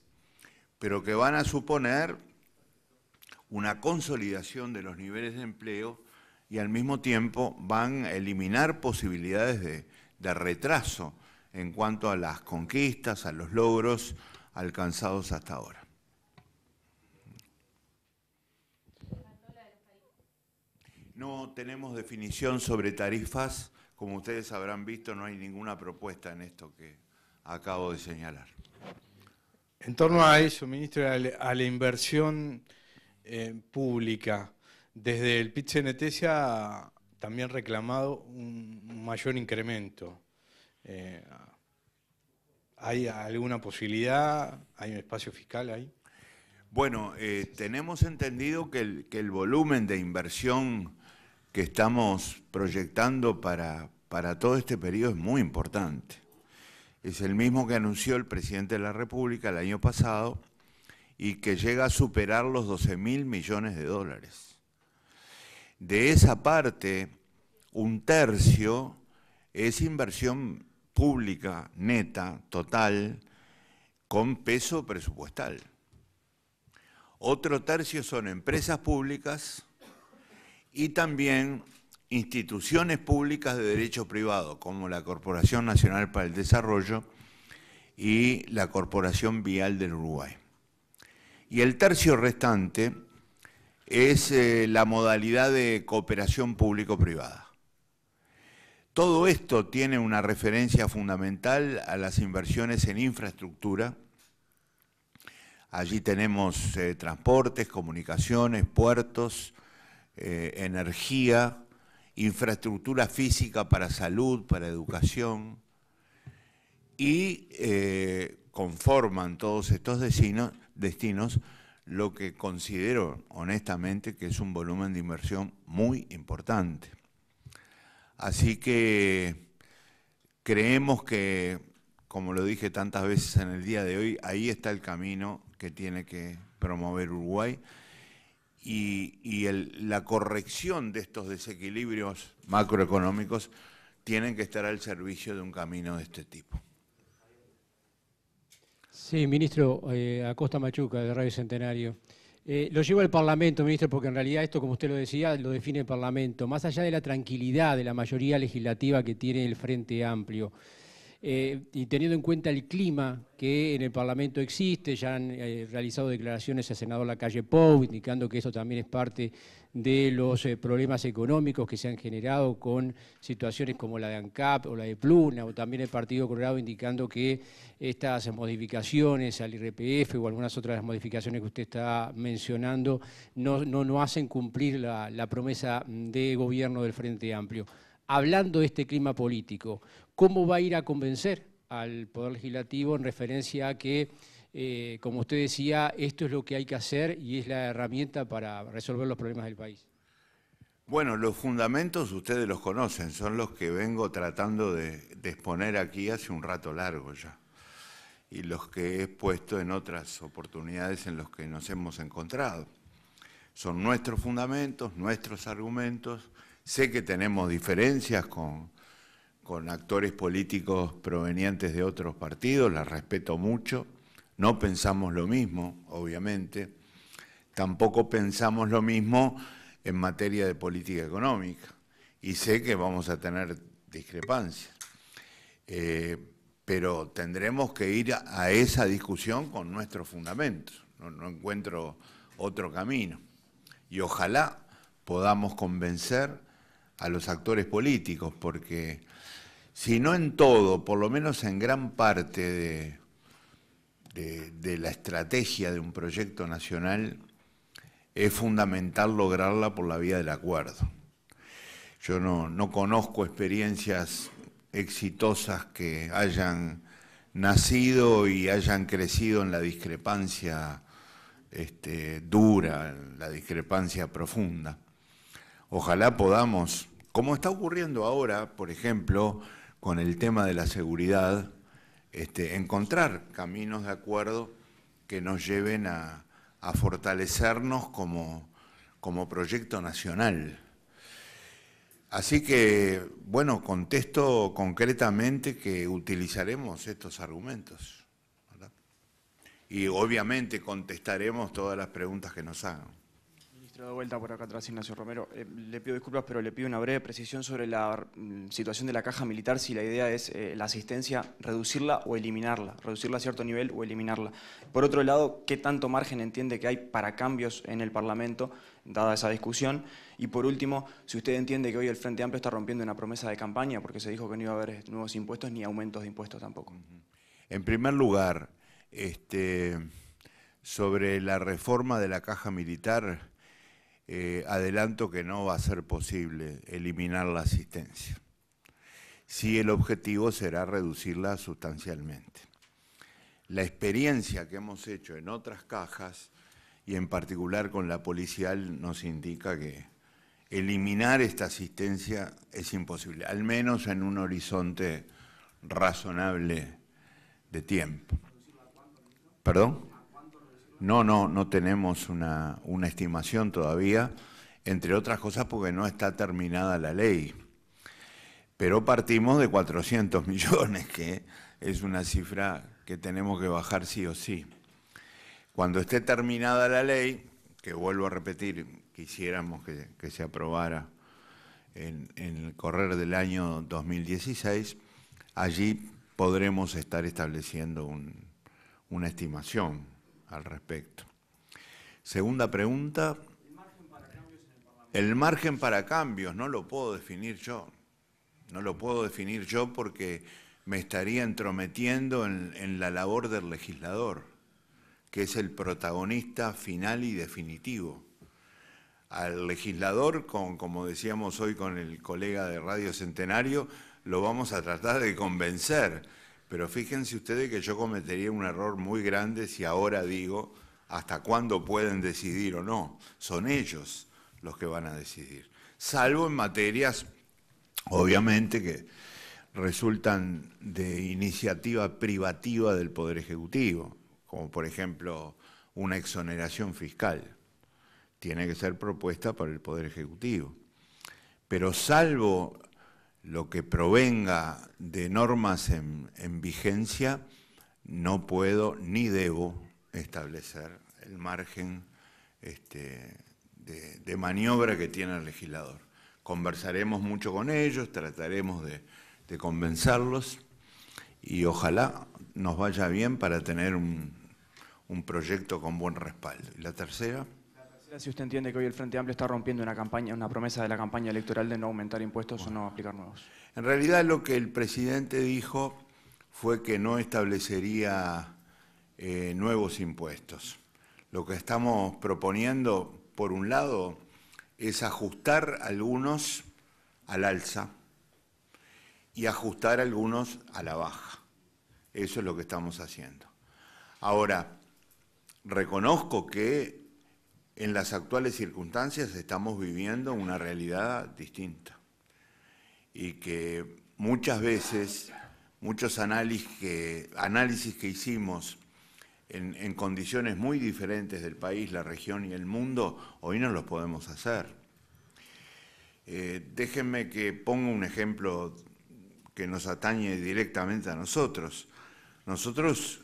pero que van a suponer una consolidación de los niveles de empleo y al mismo tiempo van a eliminar posibilidades de retraso en cuanto a las conquistas, a los logros alcanzados hasta ahora. No tenemos definición sobre tarifas. Como ustedes habrán visto, no hay ninguna propuesta en esto que acabo de señalar.
En torno a eso, ministro, a la inversión pública, desde el PIT-CNT se ha también reclamado un mayor incremento. ¿Hay alguna posibilidad? ¿Hay un espacio fiscal ahí?
Bueno, tenemos entendido que el volumen de inversión que estamos proyectando para todo este periodo es muy importante. Es el mismo que anunció el presidente de la República el año pasado y que llega a superar los 12.000 millones de dólares. De esa parte, 1/3 es inversión pública, neta, total, con peso presupuestal. Otro 1/3 son empresas públicas y también instituciones públicas de derecho privado, como la Corporación Nacional para el Desarrollo y la Corporación Vial del Uruguay. Y el 1/3 restante es la modalidad de cooperación público-privada. Todo esto tiene una referencia fundamental a las inversiones en infraestructura. Allí tenemos transportes, comunicaciones, puertos, energía, infraestructura física para salud, para educación, y conforman todos estos destinos lo que considero honestamente que es un volumen de inversión muy importante. Así que creemos que, como lo dije tantas veces en el día de hoy, ahí está el camino que tiene que promover Uruguay. Y la corrección de estos desequilibrios macroeconómicos tienen que estar al servicio de un camino de este tipo.
Sí, ministro, Acosta Machuca, de Radio Centenario. Lo llevo al Parlamento, ministro, porque en realidad esto, como usted lo decía, lo define el Parlamento. Más allá de la tranquilidad de la mayoría legislativa que tiene el Frente Amplio, y teniendo en cuenta el clima que en el Parlamento existe, ya han realizado declaraciones el senador Lacalle Pou, indicando que eso también es parte de los problemas económicos que se han generado con situaciones como la de ANCAP o la de Pluna, o también el Partido Colorado indicando que estas modificaciones al IRPF o algunas otras modificaciones que usted está mencionando no hacen cumplir la promesa de gobierno del Frente Amplio. Hablando de este clima político, ¿cómo va a ir a convencer al Poder Legislativo en referencia a que, como usted decía, esto es lo que hay que hacer y es la herramienta para resolver los problemas del país?
Bueno, los fundamentos ustedes los conocen, son los que vengo tratando de exponer aquí hace un rato largo ya, y los que he expuesto en otras oportunidades en los que nos hemos encontrado. Son nuestros fundamentos, nuestros argumentos. Sé que tenemos diferencias con actores políticos provenientes de otros partidos, las respeto mucho, no pensamos lo mismo, obviamente, tampoco pensamos lo mismo en materia de política económica, y sé que vamos a tener discrepancias, pero tendremos que ir a esa discusión con nuestros fundamentos, no encuentro otro camino, y ojalá podamos convencer a los actores políticos, porque si no en todo, por lo menos en gran parte de la estrategia de un proyecto nacional, es fundamental lograrla por la vía del acuerdo. Yo no conozco experiencias exitosas que hayan nacido y hayan crecido en la discrepancia dura, en la discrepancia profunda. Ojalá podamos, como está ocurriendo ahora, por ejemplo, con el tema de la seguridad, encontrar caminos de acuerdo que nos lleven a fortalecernos como proyecto nacional. Así que, bueno, contesto concretamente que utilizaremos estos argumentos, ¿verdad? Y obviamente contestaremos todas las preguntas que nos hagan.
De vuelta por acá atrás, Ignacio Romero. Le pido disculpas, pero le pido una breve precisión sobre la situación de la caja militar, si la idea es la asistencia, reducirla o eliminarla, reducirla a cierto nivel o eliminarla. Por otro lado, ¿qué tanto margen entiende que hay para cambios en el Parlamento, dada esa discusión? Y por último, si usted entiende que hoy el Frente Amplio está rompiendo una promesa de campaña, porque se dijo que no iba a haber nuevos impuestos ni aumentos de impuestos tampoco.
En primer lugar, sobre la reforma de la caja militar, adelanto que no va a ser posible eliminar la asistencia. Sí, el objetivo será reducirla sustancialmente. La experiencia que hemos hecho en otras cajas, y en particular con la policial, nos indica que eliminar esta asistencia es imposible, al menos en un horizonte razonable de tiempo. ¿Perdón? No tenemos una estimación todavía, entre otras cosas porque no está terminada la ley. Pero partimos de 400 millones, que es una cifra que tenemos que bajar sí o sí. Cuando esté terminada la ley, que vuelvo a repetir, quisiéramos que se aprobara en el correr del año 2016, allí podremos estar estableciendo una estimación al respecto. Segunda pregunta. El margen para cambios no lo puedo definir yo. No lo puedo definir yo porque me estaría entrometiendo en la labor del legislador, que es el protagonista final y definitivo. Al legislador, como decíamos hoy con el colega de Radio Centenario, lo vamos a tratar de convencer. Pero fíjense ustedes que yo cometería un error muy grande si ahora digo hasta cuándo pueden decidir o no. Son ellos los que van a decidir. Salvo en materias, obviamente, que resultan de iniciativa privativa del Poder Ejecutivo, como por ejemplo una exoneración fiscal. Tiene que ser propuesta por el Poder Ejecutivo. Pero salvo lo que provenga de normas en vigencia, no puedo ni debo establecer el margen de maniobra que tiene el legislador. Conversaremos mucho con ellos, trataremos de convencerlos y ojalá nos vaya bien para tener un proyecto con buen respaldo. ¿Y la tercera?
Si usted entiende que hoy el Frente Amplio está rompiendo una promesa de la campaña electoral de no aumentar impuestos o no aplicar nuevos.
En realidad lo que el presidente dijo fue que no establecería nuevos impuestos. Lo que estamos proponiendo, por un lado, es ajustar algunos al alza y ajustar algunos a la baja. Eso es lo que estamos haciendo. Ahora, reconozco que en las actuales circunstancias estamos viviendo una realidad distinta y que muchas veces, muchos análisis que hicimos en condiciones muy diferentes del país, la región y el mundo, hoy no los podemos hacer. Déjenme que ponga un ejemplo que nos atañe directamente a nosotros. Nosotros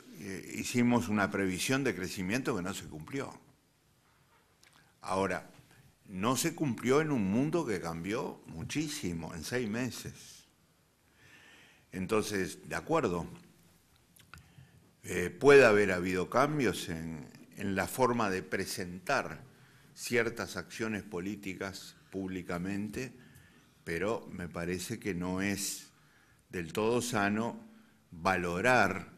hicimos una previsión de crecimiento que no se cumplió. Ahora, no se cumplió en un mundo que cambió muchísimo, en 6 meses. Entonces, de acuerdo, puede haber habido cambios en la forma de presentar ciertas acciones políticas públicamente, pero me parece que no es del todo sano valorar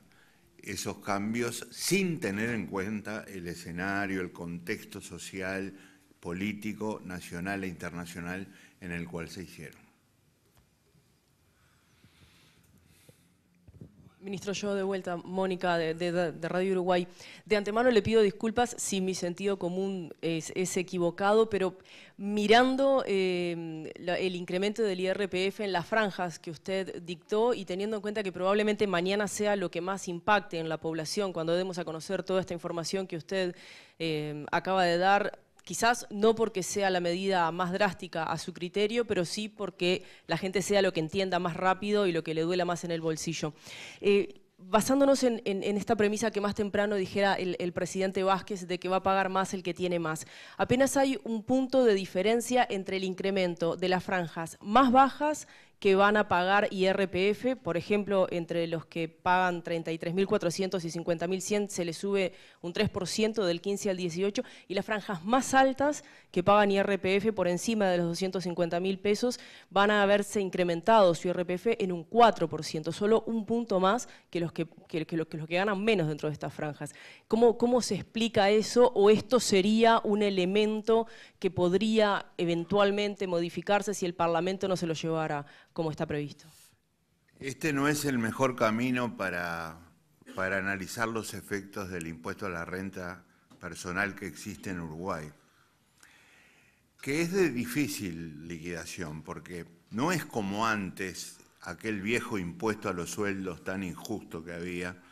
esos cambios sin tener en cuenta el escenario, el contexto social, político, nacional e internacional en el cual se hicieron.
Ministro, yo de vuelta, Mónica de Radio Uruguay. De antemano le pido disculpas si mi sentido común es equivocado, pero mirando el incremento del IRPF en las franjas que usted dictó y teniendo en cuenta que probablemente mañana sea lo que más impacte en la población cuando demos a conocer toda esta información que usted acaba de dar, quizás no porque sea la medida más drástica a su criterio, pero sí porque la gente sea lo que entienda más rápido y lo que le duela más en el bolsillo. Basándonos en esta premisa que más temprano dijera el presidente Vázquez de que va a pagar más el que tiene más, apenas hay un punto de diferencia entre el incremento de las franjas más bajas que van a pagar IRPF, por ejemplo, entre los que pagan 33.400 y 50.100 se les sube un 3% del 15 al 18, y las franjas más altas que pagan IRPF por encima de los 250.000 pesos van a haberse incrementado su IRPF en un 4%, solo un punto más que los que ganan menos dentro de estas franjas. ¿Cómo se explica eso, o esto sería un elemento que podría eventualmente modificarse si el Parlamento no se lo llevara como está previsto?
Este no es el mejor camino para analizar los efectos del impuesto a la renta personal que existe en Uruguay, que es de difícil liquidación, porque no es como antes, aquel viejo impuesto a los sueldos tan injusto que había,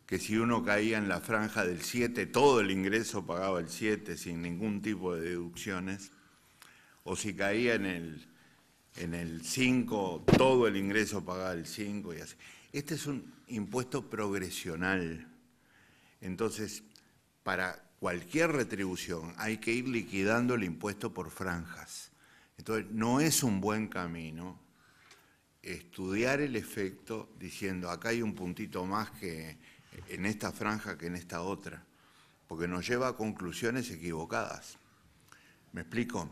que si uno caía en la franja del 7, todo el ingreso pagaba el 7 sin ningún tipo de deducciones, o si caía en el 5, todo el ingreso pagaba el 5 y así. Este es un impuesto progresional. Entonces, para cualquier retribución hay que ir liquidando el impuesto por franjas. Entonces, no es un buen camino estudiar el efecto diciendo acá hay un puntito más que en esta franja que en esta otra, porque nos lleva a conclusiones equivocadas. ¿Me explico?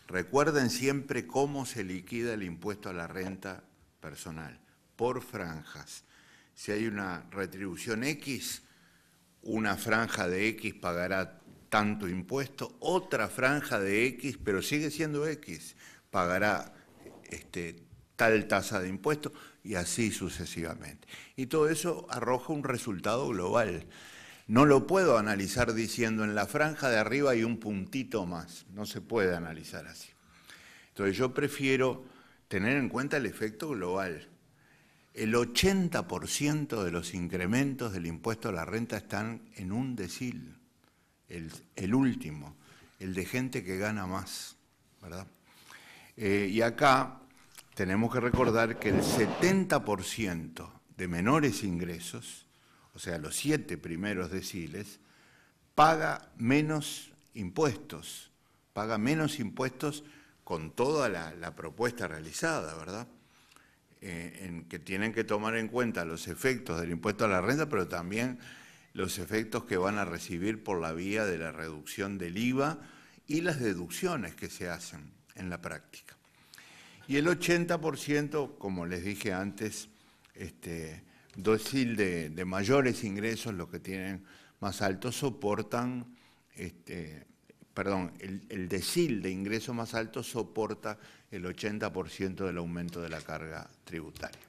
Recuerden siempre cómo se liquida el impuesto a la renta personal, por franjas. Si hay una retribución X, una franja de X pagará tanto impuesto, otra franja de X, pero sigue siendo X, pagará tal tasa de impuesto y así sucesivamente. Y todo eso arroja un resultado global. No lo puedo analizar diciendo en la franja de arriba hay un puntito más, no se puede analizar así. Entonces yo prefiero tener en cuenta el efecto global. El 80% de los incrementos del impuesto a la renta están en un decil, el último, el de gente que gana más, ¿verdad? Y acá tenemos que recordar que el 70% de menores ingresos, o sea, los 7 primeros deciles, paga menos impuestos con toda la propuesta realizada, ¿verdad? En que tienen que tomar en cuenta los efectos del impuesto a la renta, pero también los efectos que van a recibir por la vía de la reducción del IVA y las deducciones que se hacen en la práctica. Y el 80%, como les dije antes, decil de mayores ingresos, los que tienen más altos soportan, el decil de ingresos más altos soporta el 80% del aumento de la carga tributaria.